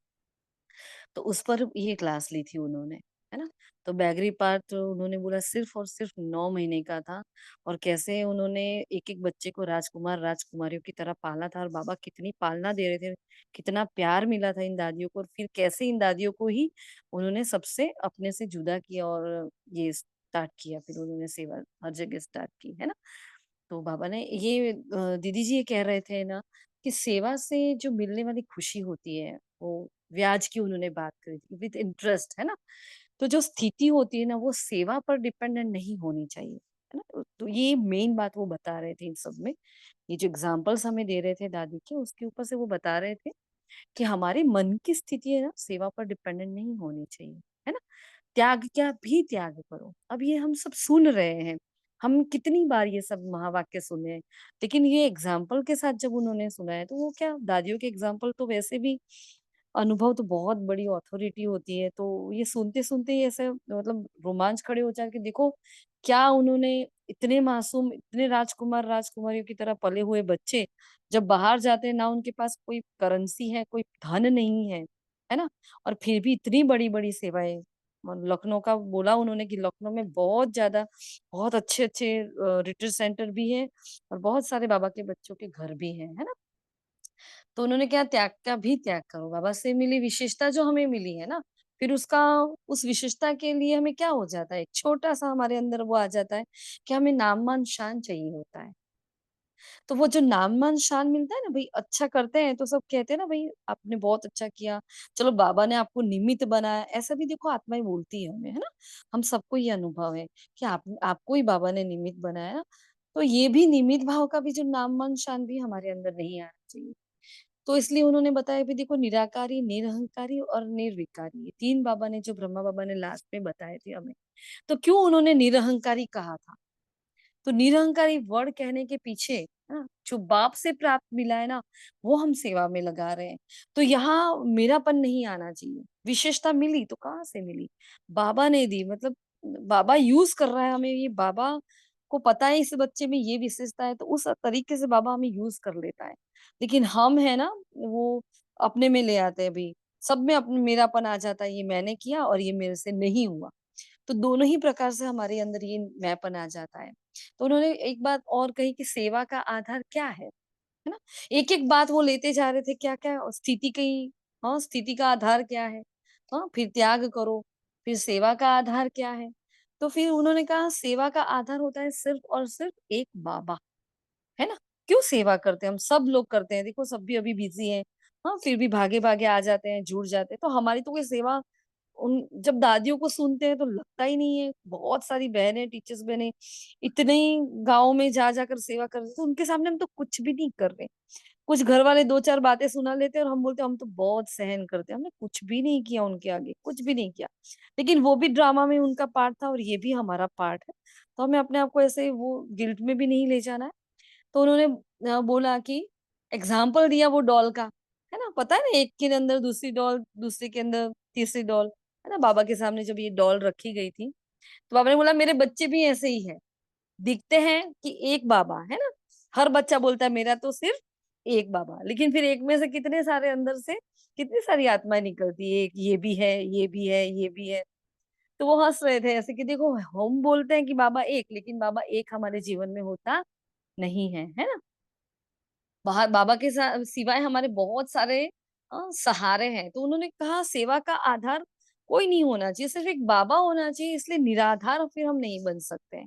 तो उस पर ये क्लास ली थी उन्होंने, है ना। तो बैगरी पार्ट उन्होंने बोला सिर्फ और सिर्फ 9 महीने का था, और कैसे उन्होंने एक एक बच्चे को राजकुमार राजकुमारियों की तरह पाला था, और बाबा कितनी पालना दे रहे थे, कितना प्यार मिला था इन दादियों को, और फिर कैसे इन दादियों को ही उन्होंने सबसे अपने से जुदा किया, और ये स्टार्ट किया, फिर उन्होंने सेवा हर जगह स्टार्ट की, है ना। तो बाबा ने ये दीदी जी ये कह रहे थे ना कि सेवा से जो मिलने वाली खुशी होती है, वो ब्याज की उन्होंने बात करी थी, विद इंटरेस्ट, है ना। तो जो स्थिति होती है ना, वो सेवा पर डिपेंडेंट नहीं होनी चाहिए, है ना। तो ये मेन बात वो बता रहे थे इन सब में। ये जो एग्जाम्पल्स हमें दे रहे थे दादी के, उसके ऊपर से वो बता रहे थे कि हमारे मन की स्थिति है ना, सेवा पर डिपेंडेंट नहीं होनी चाहिए, है ना। त्याग क्या भी त्याग करो। अब ये हम सब सुन रहे हैं, हम कितनी बार ये सब महावाक्य सुने हैं, लेकिन ये एग्जाम्पल के साथ जब उन्होंने सुना है, तो वो क्या, दादियों के एग्जाम्पल तो वैसे भी अनुभव तो बहुत बड़ी अथॉरिटी होती है, तो ये सुनते सुनते ही ऐसे मतलब रोमांच खड़े हो जाए कि देखो क्या उन्होंने, इतने मासूम, इतने राजकुमार राजकुमारियों की तरह पले हुए बच्चे जब बाहर जाते हैं ना, उनके पास कोई करेंसी है, कोई धन नहीं है ना, और फिर भी इतनी बड़ी बड़ी सेवाएं। लखनऊ का बोला उन्होंने कि लखनऊ में बहुत ज्यादा, बहुत अच्छे अच्छे रिट्रीट सेंटर भी है, और बहुत सारे बाबा के बच्चों के घर भी है ना। तो उन्होंने क्या, त्याग का भी त्याग करो, बाबा से मिली विशेषता जो हमें मिली है ना, फिर उसका उस विशेषता के लिए हमें क्या हो जाता है, एक छोटा-सा हमारे अंदर वो आ जाता है कि हमें नाम-मान शान चाहिए होता है। तो वो जो नाम-मान शान मिलता है ना भई, अच्छा करते हैं तो सब कहते हैं ना भई आपने बहुत अच्छा किया, चलो बाबा ने आपको निमित्त बनाया, ऐसा भी देखो आत्माएँ बोलती है हमें, है ना? हम सबको ये अनुभव है कि आपको ही बाबा ने निमित्त बनाया, तो ये भी निमित्त भाव का भी जो नाम-मान शान भी हमारे अंदर नहीं आना चाहिए। तो इसलिए उन्होंने बताया भी देखो निराकारी, निरहंकारी और निर्विकारी, ये 3 बाबा ने जो ब्रह्मा बाबा ने लास्ट में बताए थे हमें। तो क्यों उन्होंने निरहंकारी कहा था? तो निरहंकारी वर्ड कहने के पीछे है ना, जो बाप से प्राप्त मिला है ना, वो हम सेवा में लगा रहे हैं। तो यहाँ मेरापन नहीं आना चाहिए। विशेषता मिली तो कहाँ से मिली? बाबा ने दी, मतलब बाबा यूज कर रहा है हमें, ये बाबा को पता है इस बच्चे में ये विशेषता है, तो उस तरीके से बाबा हमें यूज कर लेता है। लेकिन हम है ना, वो अपने में ले आते हैं भाई, सब में अपने मेरापन आ जाता है, ये मैंने किया और ये मेरे से नहीं हुआ। तो दोनों ही प्रकार से हमारे अंदर ये मैंपन आ जाता है। तो उन्होंने एक बात और कही कि सेवा का आधार क्या है ना? एक-एक बात वो लेते जा रहे थे, क्या-क्या स्थिति की, हाँ, स्थिति का आधार क्या है? हाँ, फिर त्याग करो, फिर सेवा का आधार क्या है? तो फिर उन्होंने कहा सेवा का आधार होता है सिर्फ और सिर्फ एक बाबा, है ना? क्यों सेवा करते हैं? हम सब लोग करते हैं, देखो सब भी अभी बिज़ी हैं, हाँ, फिर भी भागे-भागे आ जाते हैं, जुड़ जाते हैं, तो हमारी तो कोई सेवा उन जब दादियों को सुनते हैं तो लगता ही नहीं है। बहुत सारी बहनें, टीचर्स बहनें इतने गाँव में जा जाकर सेवा कर रही हैं, तो उनके सामने हम तो कुछ भी नहीं कर रहे। कुछ घर वाले 2-4 बातें सुना लेते हैं और हम बोलते हैं हम तो बहुत सहन करते हैं। हमने कुछ भी नहीं किया उनके आगे, कुछ भी नहीं किया। लेकिन वो भी ड्रामा में उनका पार्ट था और ये भी हमारा पार्ट है। तो हमें अपने आप को ऐसे वो गिल्ट में भी नहीं ले जाना है। तो उन्होंने बोला कि एग्ज़ाम्पल दिया वो डॉल का, है ना? पता है ना, एक के अंदर दूसरी डॉल, दूसरे के अंदर तीसरी डॉल, है ना? बाबा के सामने जब ये डॉल रखी गई थी, तो बाबा ने बोला मेरे बच्चे भी ऐसे ही हैं। दिखते हैं कि एक बाबा, है ना? हर बच्चा बोलता है मेरा तो सिर्फ एक बाबा, लेकिन फिर एक में से कितने सारे अंदर से कितनी सारी आत्माएँ निकलती है, एक ये भी है, ये भी है, ये भी है। तो वो हँस रहे थे ऐसे कि देखो हम बोलते हैं कि बाबा एक, लेकिन बाबा एक हमारे जीवन में होता नहीं है ना? बाहर बाबा के सिवाय हमारे बहुत सारे सहारे हैं। तो उन्होंने कहा सेवा का आधार कोई नहीं होना चाहिए, सिर्फ एक बाबा होना चाहिए, इसलिए निराधार फिर हम नहीं बन सकते हैं।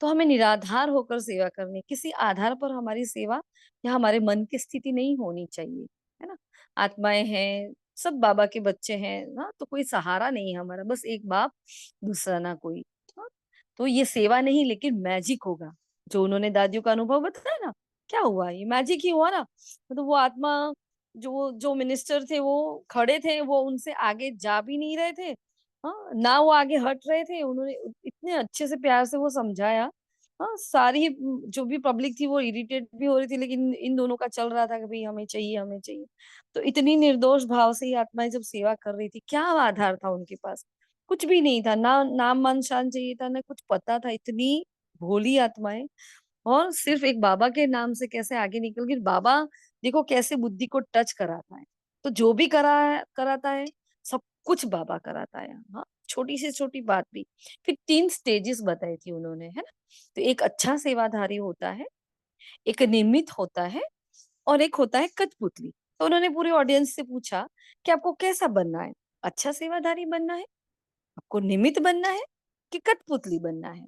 तो हमें निराधार होकर सेवा करनी, किसी आधार पर हमारी सेवा या हमारे मन की स्थिति नहीं होनी चाहिए, है ना? आत्माएँ हैं, सब बाबा के बच्चे हैं ना, तो कोई सहारा नहीं है हमारा, बस एक बाप, दूसरा ना कोई। हाँ, तो ये सेवा नहीं लेकिन मैजिक होगा। जो उन्होंने दादियों का अनुभव बताया ना, क्या हुआ? ये मैजिक ही हुआ ना। मतलब वो आत्मा जो जो मिनिस्टर थे वो खड़े थे, वो उनसे आगे जा भी नहीं रहे थे। हाँ, ना वो आगे हट रहे थे, उन्होंने इतने अच्छे से प्यार से वो समझाया। हाँ, सारी जो भी पब्लिक थी वो इरिटेट भी हो रही थी, लेकिन इन दोनों का चल रहा था कि भई हमें चाहिए, हमें चाहिए। तो इतनी निर्दोष भाव से ये आत्माएँ जब सेवा कर रही थी, क्या आधार था उनके पास? कुछ भी नहीं था, ना नाम-मान-शान चाहिए था, ना कुछ पता था, इतनी भोली आत्माएँ, और सिर्फ एक बाबा के नाम से कैसे आगे निकल गई। बाबा देखो कैसे बुद्धि को टच कराता है। तो जो भी कराता है, सब कुछ बाबा कराता है। हाँ, छोटी से छोटी बात भी। फिर 3 स्टेजेस बताई थी उन्होंने, है ना? तो एक अच्छा सेवाधारी होता है, एक नियमित होता है और एक होता है कठपुतली। तो उन्होंने पूरे ऑडियंस से पूछा कि आपको कैसा बनना है? अच्छा सेवाधारी बनना है? आपको निमित्त बनना है कि कठपुतली बनना है?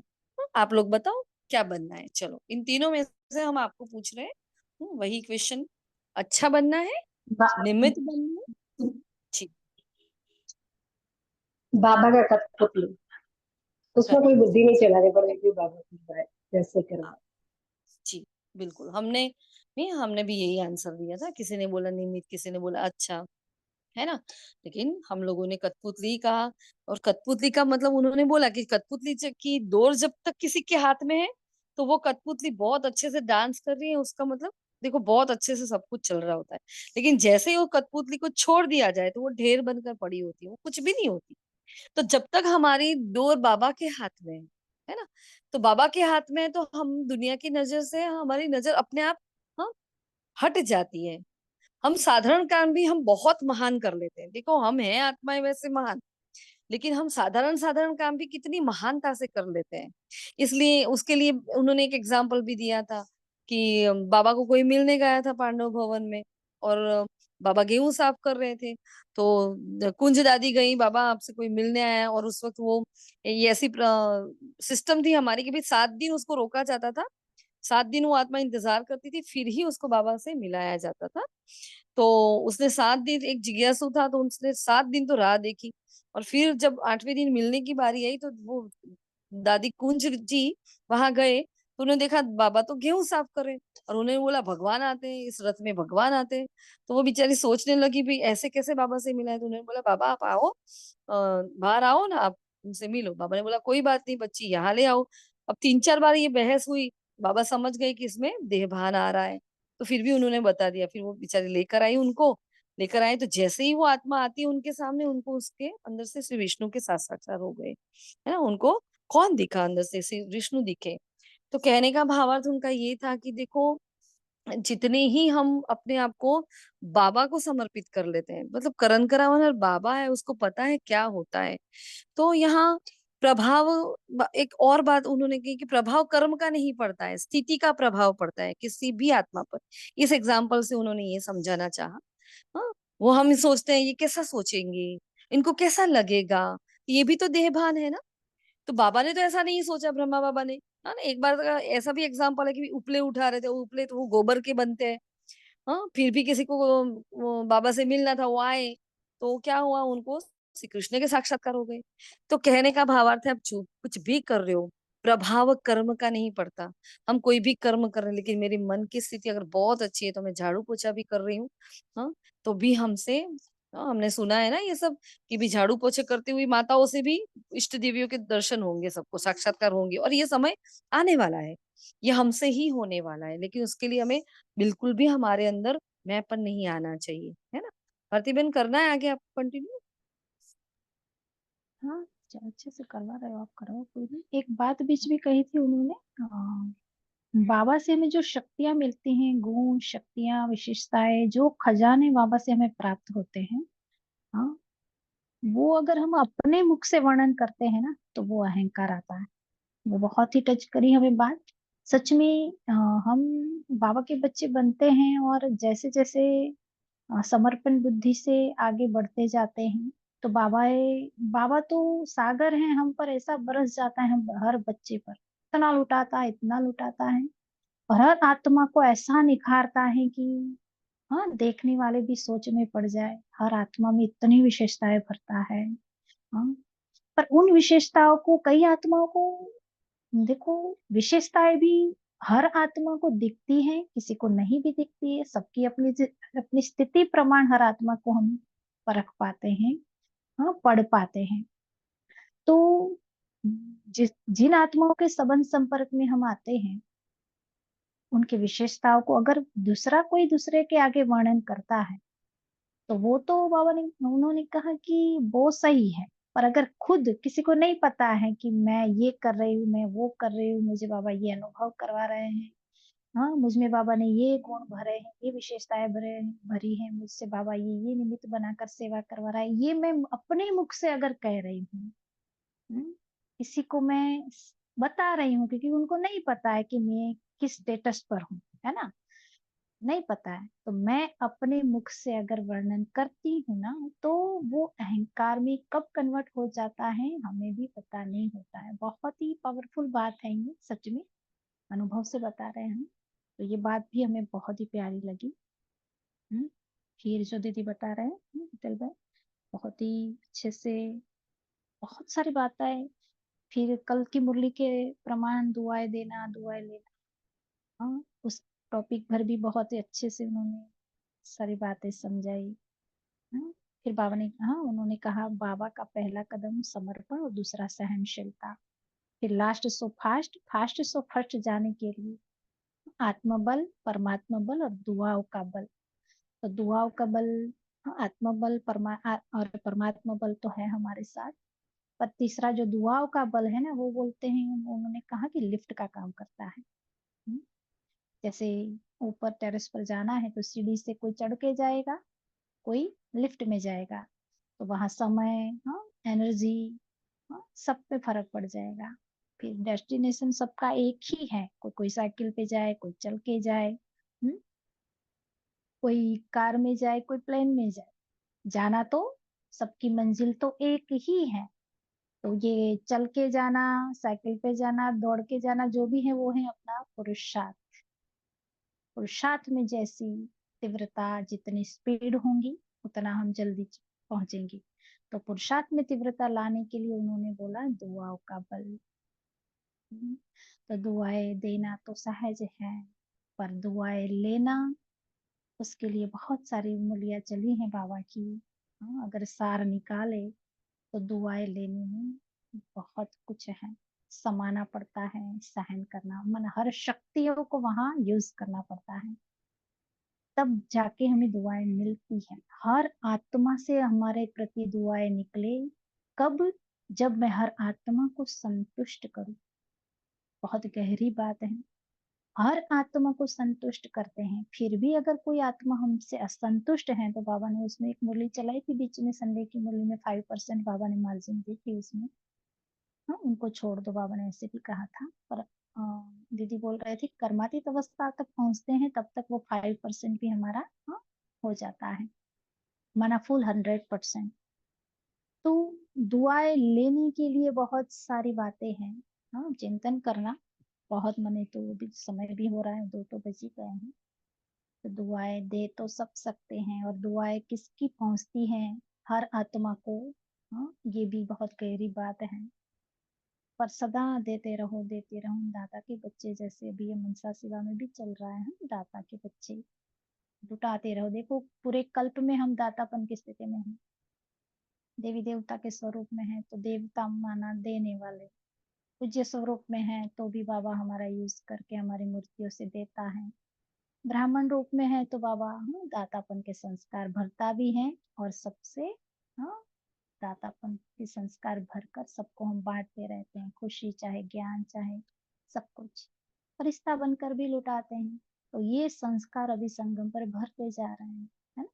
आप लोग बताओ क्या बनना है? चलो, इन तीनों में से हम आपको पूछ रहे हैं, वही क्वेश्चन। अच्छा बनना है, बा- निमित्त बनना है? जी, बाबा का कठपुतली, उसमें कोई बुद्धि कठपुतली। नहीं चलानी पड़ेगी, बाबा करवाए जैसे हाँ, करवाए। जी, बिल्कुल। हमने भी यही आंसर दिया था। किसी ने बोला निमित्त, किसी ने बोला अच्छा, है ना? लेकिन हम लोगों ने कठपुतली कहा, और कठपुतली का मतलब उन्होंने बोला कि कठपुतली की डोर जब तक किसी के हाथ में है, तो वो कठपुतली बहुत अच्छे से डांस कर रही है, उसका मतलब देखो बहुत अच्छे से सब कुछ चल रहा होता है। लेकिन जैसे ही वो कठपुतली को छोड़ दिया जाए, तो वो ढेर बनकर पड़ी होती है, वो कुछ भी नहीं होती। तो जब तक हमारी डोर बाबा के हाथ में है ना? तो बाबा के हाथ में है, तो हम दुनिया की नज़र से हमारी नज़र अपने आप, हाँ, हट जाती है। हम साधारण काम भी हम बहुत महान कर लेते हैं। देखो हम हैं आत्माएँ वैसे महान, लेकिन हम साधारण-साधारण काम भी कितनी महानता से कर लेते हैं। इसलिए उसके लिए उन्होंने एक एग्ज़ाम्पल भी दिया था कि बाबा को कोई मिलने गया था पांडव भवन में, और बाबा गेहूं साफ कर रहे थे, तो कुंज दादी गई, बाबा आपसे कोई मिलने आया है, और उस वक्त वो ये ऐसी सिस्टम थी हमारी कि भाई 7 दिन उसको रोका जाता था, 7 दिन वो आत्मा इंतजार करती थी, फिर ही उसको बाबा से मिलाया जाता था। तो उसने 7 दिन, एक जिज्ञासु था तो उसने 7 दिन तो राह देखी, और फिर जब 8वें दिन मिलने की बारी आई तो वो दादी कुंज जी वहां गए, तो उन्होंने देखा बाबा तो गेहूं साफ कर रहे हैं, और उन्होंने बोला भगवान आते हैं, इस रथ में भगवान आते हैं। तो वो बेचारी सोचने लगी भाई ऐसे कैसे बाबा से मिला है, तो उन्होंने बोला बाबा आप आओ, बाहर आओ ना, आप उनसे मिलो। बाबा ने बोला कोई बात नहीं बच्ची, यहाँ ले आओ। अब 3-4 बार ये बहस हुई, बाबा समझ गए कि इसमें देहभान आ रहा है, तो फिर भी उन्होंने बता दिया। फिर वो बेचारी लेकर आई उनको, लेकर आए, तो जैसे ही वो आत्मा आती है उनके सामने, उनको उसके अंदर से श्री विष्णु के साक्षात्कार हो गए, है ना। उनको कौन दिखा अंदर से? श्री विष्णु दिखे। तो कहने का भावार्थ उनका ये था कि देखो, जितने ही हम अपने आप को बाबा को समर्पित कर लेते हैं, मतलब करण करावन और बाबा है, उसको पता है क्या होता है। तो यहाँ प्रभाव, एक और बात उन्होंने की कि प्रभाव कर्म का नहीं पड़ता है, स्थिति का प्रभाव पड़ता है किसी भी आत्मा पर। इस एग्जाम्पल से उन्होंने ये समझाना चाहा। हाँ, वो हम सोचते हैं ये कैसा सोचेंगे, इनको कैसा लगेगा, ये भी तो देहभान है ना। तो बाबा ने तो ऐसा नहीं सोचा, ब्रह्मा बाबा ने, हाँ ना। एक बार का ऐसा भी एग्जाम्पल है कि उपले उठा रहे थे, वो उपले तो वो गोबर के बनते हैं, हाँ, फिर भी किसी को वो बाबा से मिलना था, वो आए, तो क्या हुआ, उनको श्री कृष्ण के साक्षात्कार हो गए। तो कहने का भावार्थ है, आप चुप कुछ भी कर रहे हो, प्रभाव कर्म का नहीं पड़ता। हम कोई भी कर्म कर रहे हैं, लेकिन मेरी मन की स्थिति अगर बहुत अच्छी है, तो मैं झाड़ू पोछा भी कर रही हूँ, हाँ, तो भी हमसे, हाँ, हमने सुना है ना ये सब, कि भी झाड़ू पोछे करती हुई माताओं से भी इष्ट देवियों के दर्शन होंगे, सबको साक्षात्कार होंगे, और ये समय आने वाला है, ये हमसे ही होने वाला है। लेकिन उसके लिए हमें बिल्कुल भी हमारे अंदर मैंपन नहीं आना चाहिए, है ना। भारती बहन करना है आगे, आप कंटिन्यू। हाँ, अच्छे से करवा रहे हो आप, करो, कोई नहीं। एक बात बीच में कही थी उन्होंने, बाबा से हमें जो शक्तियां मिलती हैं, गुण, शक्तियां, विशेषताएं, जो खजाने बाबा से हमें प्राप्त होते हैं, हाँ, वो अगर हम अपने मुख से वर्णन करते हैं ना, तो वो अहंकार आता है। वो बहुत ही टच करी हमें बात। सच में हम बाबा के बच्चे बनते हैं, और जैसे जैसे समर्पण बुद्धि से आगे बढ़ते जाते हैं, तो बाबा तो सागर हैं, हम पर ऐसा बरस जाता है, हम हर बच्चे पर इतना लुटाता है, इतना लुटाता है, और हर आत्मा को ऐसा निखारता है कि हाँ, देखने वाले भी सोच में पड़ जाए, हर आत्मा में इतनी विशेषताएं भरता है। हाँ, पर उन विशेषताओं को, कई आत्माओं को देखो, विशेषताएं भी हर आत्मा को दिखती हैं, किसी को नहीं भी दिखती है, सबकी अपनी अपनी स्थिति प्रमाण हर आत्मा को हम परख पाते हैं, हाँ, पढ़ पाते हैं। तो जिन आत्माओं के संबंध संपर्क में हम आते हैं, उनकी विशेषताओं को अगर दूसरा कोई दूसरे के आगे वर्णन करता है, तो वो तो बाबा ने, उन्होंने कहा कि वो सही है। पर अगर खुद किसी को नहीं पता है कि मैं ये कर रही हूँ, मैं वो कर रही हूँ, मुझे बाबा ये अनुभव करवा रहे हैं, हाँ, मुझ में बाबा ने ये गुण भरे हैं, ये विशेषताएं भरी हैं, मुझसे बाबा ये निमित्त बनाकर सेवा करवा रहा है, ये मैं अपने मुख से अगर कह रही हूँ, किसी को मैं बता रही हूँ, क्योंकि उनको नहीं पता है कि मैं किस स्टेटस पर हूँ, है ना, नहीं पता है, तो मैं अपने मुख से अगर वर्णन करती हूँ ना, तो वो अहंकार में कब कन्वर्ट हो जाता है हमें भी पता नहीं होता है। बहुत ही पावरफुल बात है ये, सच में अनुभव से बता रहे हैं हम। तो ये बात भी हमें बहुत ही प्यारी लगी। हम्म, फिर जो दीदी बता रहे हैं, विठल भाई, बहुत ही अच्छे से, बहुत सारी बातें। फिर कल की मुरली के प्रमाण, दुआएं देना, दुआएं लेना, हाँ, उस टॉपिक पर भी बहुत ही अच्छे से उन्होंने सारी बातें समझाई। हाँ, फिर बाबा ने, हाँ, उन्होंने कहा बाबा का पहला कदम समर्पण और दूसरा सहनशीलता, फिर last so fast, fast so first जाने के लिए आत्मबल, परमात्मा बल और दुआओं का बल। तो दुआओं का बल, हाँ, आत्मा बल, और परमात्मा बल तो है हमारे साथ, पर तीसरा जो दुआओं का बल है ना, वो बोलते हैं, उन्होंने कहा कि लिफ्ट का काम करता है। हम्म, जैसे ऊपर टेरेस पर जाना है, तो सीढ़ी से कोई चढ़ के जाएगा, कोई लिफ्ट में जाएगा, तो वहां समय, हाँ, एनर्जी, हाँ, सब पे फर्क पड़ जाएगा। फिर डेस्टिनेशन सबका एक ही है, कोई कोई साइकिल पे जाए, कोई चल के जाए, कोई कार में जाए, कोई प्लेन में जाए, जाना तो सबकी मंजिल तो एक ही है। तो ये चल के जाना, साइकिल पे जाना, दौड़ के जाना, जो भी है वो है अपना पुरुषार्थ। पुरुषार्थ में जैसी तीव्रता, जितनी स्पीड होंगी, उतना हम जल्दी पहुंचेंगे। तो पुरुषार्थ में तीव्रता लाने के लिए उन्होंने बोला दुआओं का बल। तो दुआएं देना तो सहज है, पर दुआएं लेना, उसके लिए बहुत सारी मूल्य चली हैं बाबा की। हाँ, अगर सार निकाले तो दुआएं लेने में बहुत कुछ है। समाना पड़ता है, सहन करना, मन हर शक्तियों को वहां यूज करना पड़ता है, तब जाके हमें दुआएं मिलती हैं। हर आत्मा से हमारे प्रति दुआएं निकले कब? जब मैं हर आत्मा को संतुष्ट करूं। बहुत गहरी बात है। हर आत्मा को संतुष्ट करते हैं, फिर भी अगर कोई आत्मा हमसे असंतुष्ट है तो बाबा ने उसमें एक मुरली चलाई थी बीच में, संडे की मुरली में 5% बाबा ने मार्जिन दी थी उसमें। हाँ, उनको छोड़ दो, बाबा ने ऐसे भी कहा था। पर दीदी बोल रहे थे कर्मातीत अवस्था तक पहुंचते हैं तब तक वो 5% भी हमारा हो जाता है, माना फुल 100%। तो दुआएं लेने के लिए बहुत सारी बातें हैं। हाँ, चिंतन करना बहुत मने, तो भी समय भी हो रहा है, 2 तो बज ही गए हैं। तो दुआएं दे तो सब सकते हैं, और दुआएं किसकी पहुंचती हैं? हर आत्मा को। हाँ, ये भी बहुत गहरी बात है। पर सदा देते रहो, देते रहो। दाता के बच्चे, जैसे अभी ये मनसा सेवा में भी चल रहा है, दाता के बच्चे लुटाते रहो। देखो पूरे कल्प में हम दातापन की स्थिति में हैं, देवी देवता के स्वरूप में है तो देवता माना देने वाले, पूज्य स्वरूप में है तो भी बाबा हमारा यूज करके हमारी मूर्तियों से देता है। ब्राह्मण रूप में है तो बाबा दातापन के संस्कार भरता भी है, और सबसे हाँ, दातापन के संस्कार भरकर सबको हम बांटते रहते हैं, खुशी चाहे ज्ञान चाहे सब कुछ, फरिश्ता बनकर भी लुटाते हैं। तो ये संस्कार अभी संगम पर भरते जा रहे हैं, है ना?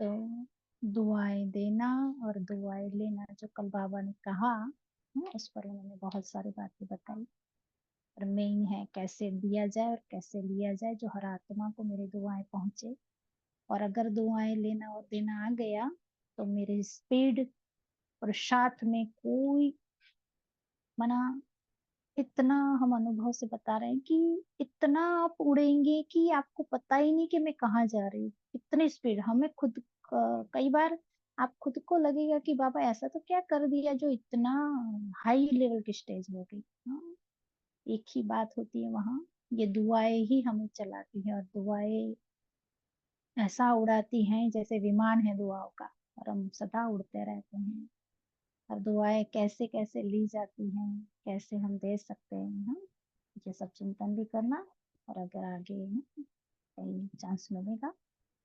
तो दुआएं देना और दुआएं लेना, जो कल बाबा ने कहा, उस पर उन्होंने बहुत सारी बातें बताई। और मेन है कैसे दिया जाए और कैसे लिया जाए, जो हर आत्मा को मेरी दुआएं पहुंचे। और अगर दुआएं लेना और देना आ गया तो मेरी स्पीड और साथ में कोई मना, इतना हम अनुभव से बता रहे हैं कि इतना आप उड़ेंगे कि आपको पता ही नहीं कि मैं कहाँ जा रही हूँ। इतनी स्पीड हमें खुद कई बार आप खुद को लगेगा कि बाबा ऐसा तो क्या कर दिया जो इतना हाई लेवल की स्टेज हो गई। हाँ, एक ही बात होती है वहां, ये दुआएं ही हमें चलाती है, और दुआएं ऐसा उड़ाती हैं जैसे विमान है दुआओं का, और हम सदा उड़ते रहते हैं। और दुआएं कैसे कैसे ली जाती हैं, कैसे हम दे सकते हैं, हाँ, ये सब चिंतन भी करना। और अगर आगे कहीं चांस मिलेगा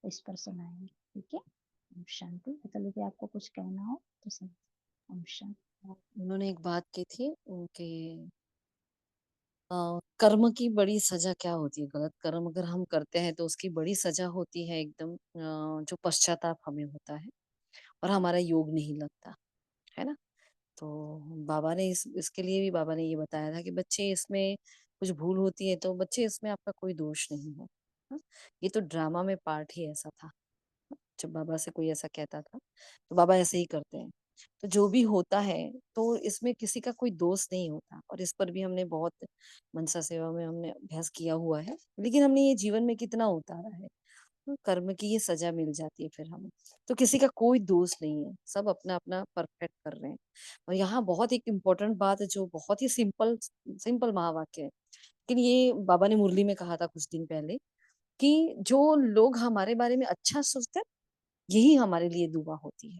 तो इस पर सुनाएंगे, ठीक है? ओम शांति। चलो यदि आपको कुछ कहना हो तो सुन। ओम शांति। उन्होंने एक बात की थी कि कर्म की बड़ी सजा क्या होती है, गलत कर्म अगर हम करते हैं तो उसकी बड़ी सजा होती है एकदम, जो पश्चाताप हमें होता है और हमारा योग नहीं लगता है ना। तो बाबा ने इसके लिए भी बाबा ने ये बताया था कि बच्चे इसमें कुछ भूल होती है तो बच्चे इसमें आपका कोई दोष नहीं है। हाँ? ये तो ड्रामा में पार्ट ही ऐसा था। जब बाबा से कोई ऐसा कहता था तो बाबा ऐसे ही करते हैं। तो जो भी होता है तो इसमें किसी का कोई दोष नहीं होता, और इस पर भी हमने बहुत मनसा सेवा में हमने अभ्यास किया हुआ है, लेकिन हमने ये जीवन में कितना उतारा है। तो कर्म की ये सजा मिल जाती है फिर हमें, तो किसी का कोई दोष नहीं है, सब अपना अपना परफेक्ट कर रहे हैं। और यहाँ बहुत एक इम्पोर्टेंट बात है जो बहुत ही सिंपल सिंपल महावाक्य है, लेकिन ये बाबा ने मुरली में कहा था कुछ दिन पहले कि जो लोग हमारे बारे में अच्छा सोचते हैं यही हमारे लिए दुआ होती है।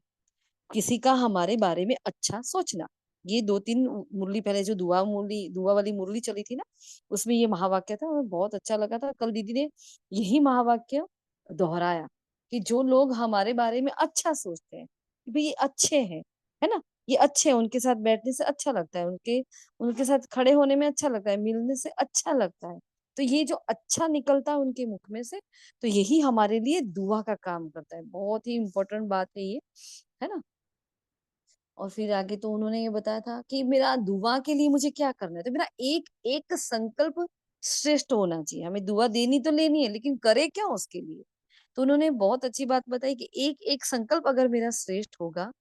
किसी का हमारे बारे में अच्छा सोचना, ये 2-3 मुरली पहले जो दुआ वाली मुरली चली थी ना, उसमें ये महावाक्य था, हमें बहुत अच्छा लगा था। कल दीदी ने यही महावाक्य दोहराया कि जो लोग हमारे बारे में अच्छा सोचते हैं कि भाई ये अच्छे हैं, है ना, ये अच्छे हैं, उनके साथ बैठने से अच्छा लगता है, उनके उनके साथ खड़े होने में अच्छा लगता है, मिलने से अच्छा लगता है। तो ये जो अच्छा निकलता है उनके मुख में से, तो यही हमारे लिए दुआ का काम करता है। बहुत ही इंपॉर्टेंट बात है ये, है ना। और फिर आगे तो उन्होंने ये बताया था कि मेरा दुआ के लिए मुझे क्या करना है, तो मेरा एक एक संकल्प श्रेष्ठ होना चाहिए। हमें दुआ देनी तो लेनी है, लेकिन करे क्या उसके लिए। तो उन्होंने बहुत अच्छी बात बताई कि एक एक संकल्प अगर मेरा श्रेष्ठ होगा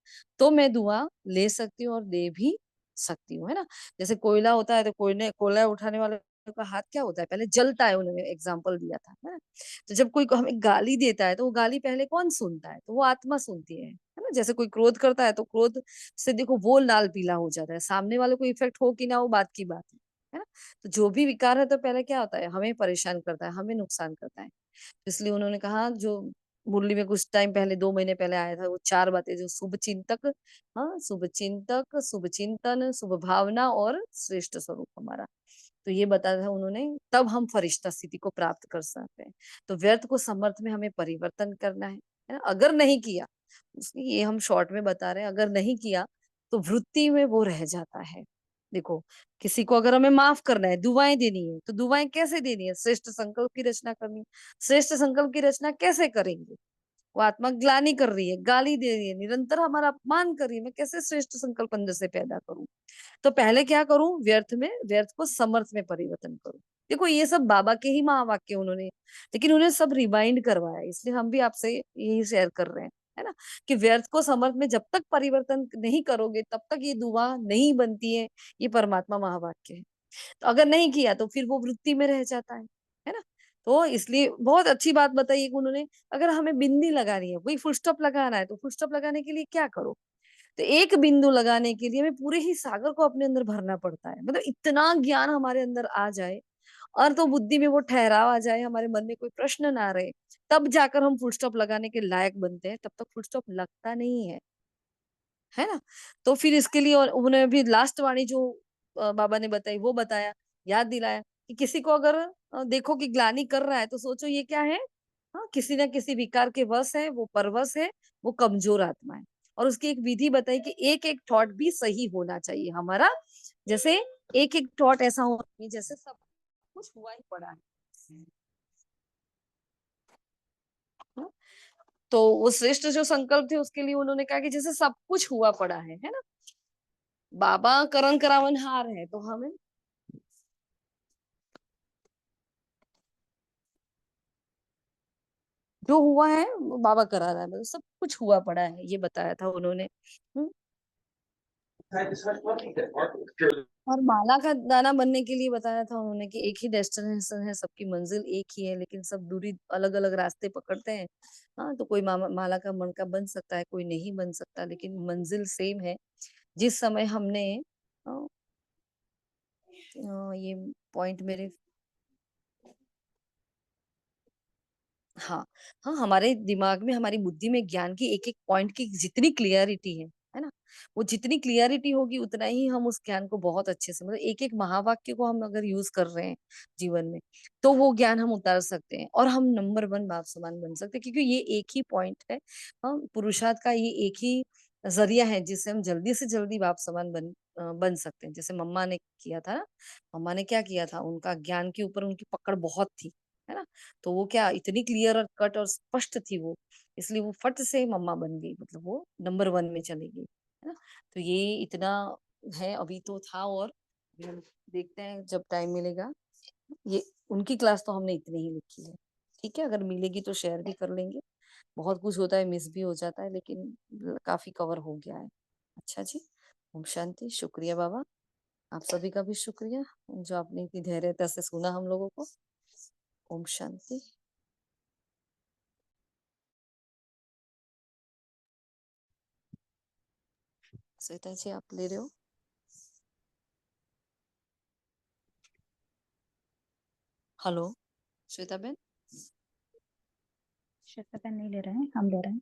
तो मैं दुआ ले सकती हूँ और दे भी सकती हूँ, है ना। जैसे कोयला होता है तो कोयला उठाने वाले का हाथ क्या होता है, पहले जलता है, उन्होंने एग्जाम्पल दिया था, है ना। तो जब कोई हमें गाली देता है तो वो गाली पहले कौन सुनता है, तो वो आत्मा सुनती है ना। जैसे कोई क्रोध करता है तो क्रोध से देखो वो लाल पीला हो जाता है, सामने वाले को इफेक्ट हो कि ना वो बात की बात है ना। तो जो भी विकार है तो पहले क्या होता है, हमें परेशान करता है, हमें नुकसान करता है। इसलिए उन्होंने कहा, जो मुरली में कुछ टाइम पहले 2 महीने पहले आया था, वो 4 बातें जो शुभ चिंतक, हाँ, शुभ चिंतक, शुभ चिंतन, शुभ भावना और श्रेष्ठ स्वरूप हमारा, तो ये बताया था उन्होंने, तब हम फरिश्ता स्थिति को प्राप्त कर सकते हैं। तो व्यर्थ को समर्थ में हमें परिवर्तन करना है ना। अगर नहीं किया, ये हम शॉर्ट में बता रहे हैं, अगर नहीं किया तो वृत्ति में वो रह जाता है। देखो, किसी को अगर हमें माफ करना है, दुआएं देनी है, तो दुआएं कैसे देनी है, श्रेष्ठ संकल्प की रचना करनी है। श्रेष्ठ संकल्प की रचना कैसे करेंगे, वो आत्मा ग्लानि कर रही है, गाली दे रही है, निरंतर हमारा अपमान कर रही है, मैं कैसे श्रेष्ठ संकल्प अंदर से पैदा करूं। तो पहले क्या करूं, व्यर्थ को समर्थ में परिवर्तन करूं। देखो, ये सब बाबा के ही महावाक्य उन्होंने, लेकिन उन्हें सब रिमाइंड करवाया, इसलिए हम भी आपसे यही शेयर कर रहे हैं, है ना, कि व्यर्थ को समर्थ में जब तक परिवर्तन नहीं करोगे तब तक ये दुआ नहीं बनती है। ये परमात्मा महावाक्य है। तो अगर नहीं किया तो फिर वो वृत्ति में रह जाता है ना। तो इसलिए बहुत अच्छी बात बताई कि उन्होंने, अगर हमें बिंदी लगानी है, वही फुल स्टॉप लगाना है, तो फुल स्टॉप लगाने के लिए क्या करो, तो एक बिंदु लगाने के लिए हमें पूरे ही सागर को अपने अंदर भरना पड़ता है। मतलब इतना ज्ञान हमारे अंदर आ जाए और तो बुद्धि में वो ठहराव आ जाए, हमारे मन में कोई प्रश्न ना रहे, तब जाकर हम फुल स्टॉप लगाने के लायक बनते हैं। तब तक फुल स्टॉप लगता नहीं है ना। तो फिर इसके लिए उन्होंने भी लास्ट वाणी जो बाबा ने बताई, वो बताया, याद दिलाया कि किसी को अगर देखो कि ग्लानि कर रहा है तो सोचो ये क्या है, हाँ, किसी ना किसी विकार के वश है, वो परवश है, वो कमजोर आत्मा है। और उसकी एक विधि बताई कि एक एक थॉट भी सही होना चाहिए हमारा, जैसे एक एक थॉट ऐसा होना चाहिए जैसे सब कुछ हुआ ही पड़ा है। हाँ? तो वो श्रेष्ठ जो संकल्प थे उसके लिए उन्होंने कहा कि जैसे सब कुछ हुआ पड़ा है ना। बाबा करण करावन हार है, तो हमें जो हुआ है वो बाबा करा रहा है, मतलब सब कुछ हुआ पड़ा है, ये बताया था उन्होंने। हम्म। और माला का दाना बनने के लिए बताया था उन्होंने कि एक ही डेस्टिनेशन है, सबकी मंजिल एक ही है, लेकिन सब दूरी अलग अलग रास्ते पकड़ते हैं। हाँ, तो कोई माला का मणका बन सकता है, कोई नहीं बन सकता, लेकिन मंजिल सेम है। जिस समय हमने ये पॉइंट मेरे, हाँ, हाँ, हमारे दिमाग में, हमारी बुद्धि में ज्ञान की एक एक पॉइंट की जितनी क्लियरिटी है ना, वो जितनी क्लियरिटी होगी उतना ही हम उस ज्ञान को बहुत अच्छे से, मतलब एक एक महावाक्य को हम अगर यूज कर रहे हैं जीवन में, तो वो ज्ञान हम उतार सकते हैं और हम नंबर 1 बाप समान बन सकते हैं, क्योंकि ये एक ही पॉइंट है। हम पुरुषार्थ का ये एक ही जरिया है जिससे हम जल्दी से जल्दी बाप समान बन सकते हैं। जैसे मम्मा ने किया था ना, मम्मा ने क्या किया था, उनका ज्ञान के ऊपर उनकी पकड़ बहुत थी, है ना। तो वो क्या इतनी क्लियर और कट और स्पष्ट थी वो, इसलिए वो फट से मम्मा बन गई, मतलब वो नंबर 1 में चली गई, है ना। तो ये इतना है, अभी तो था, और अभी हम देखते हैं जब टाइम मिलेगा। ये उनकी क्लास तो हमने इतनी ही लिखी है, ठीक है, अगर मिलेगी तो शेयर भी कर लेंगे। बहुत कुछ होता है, मिस भी हो जाता है, लेकिन काफी कवर हो गया है। अच्छा जी, ओम शांति। शुक्रिया बाबा, आप सभी का भी शुक्रिया जो आपने इतनी धैर्यता से सुना हम लोगों को। ओम शांति। श्वेता जी, आप ले रहे हो? हेलो श्वेता बहन। श्वेता नहीं ले रहे हैं, हम ले रहे हैं।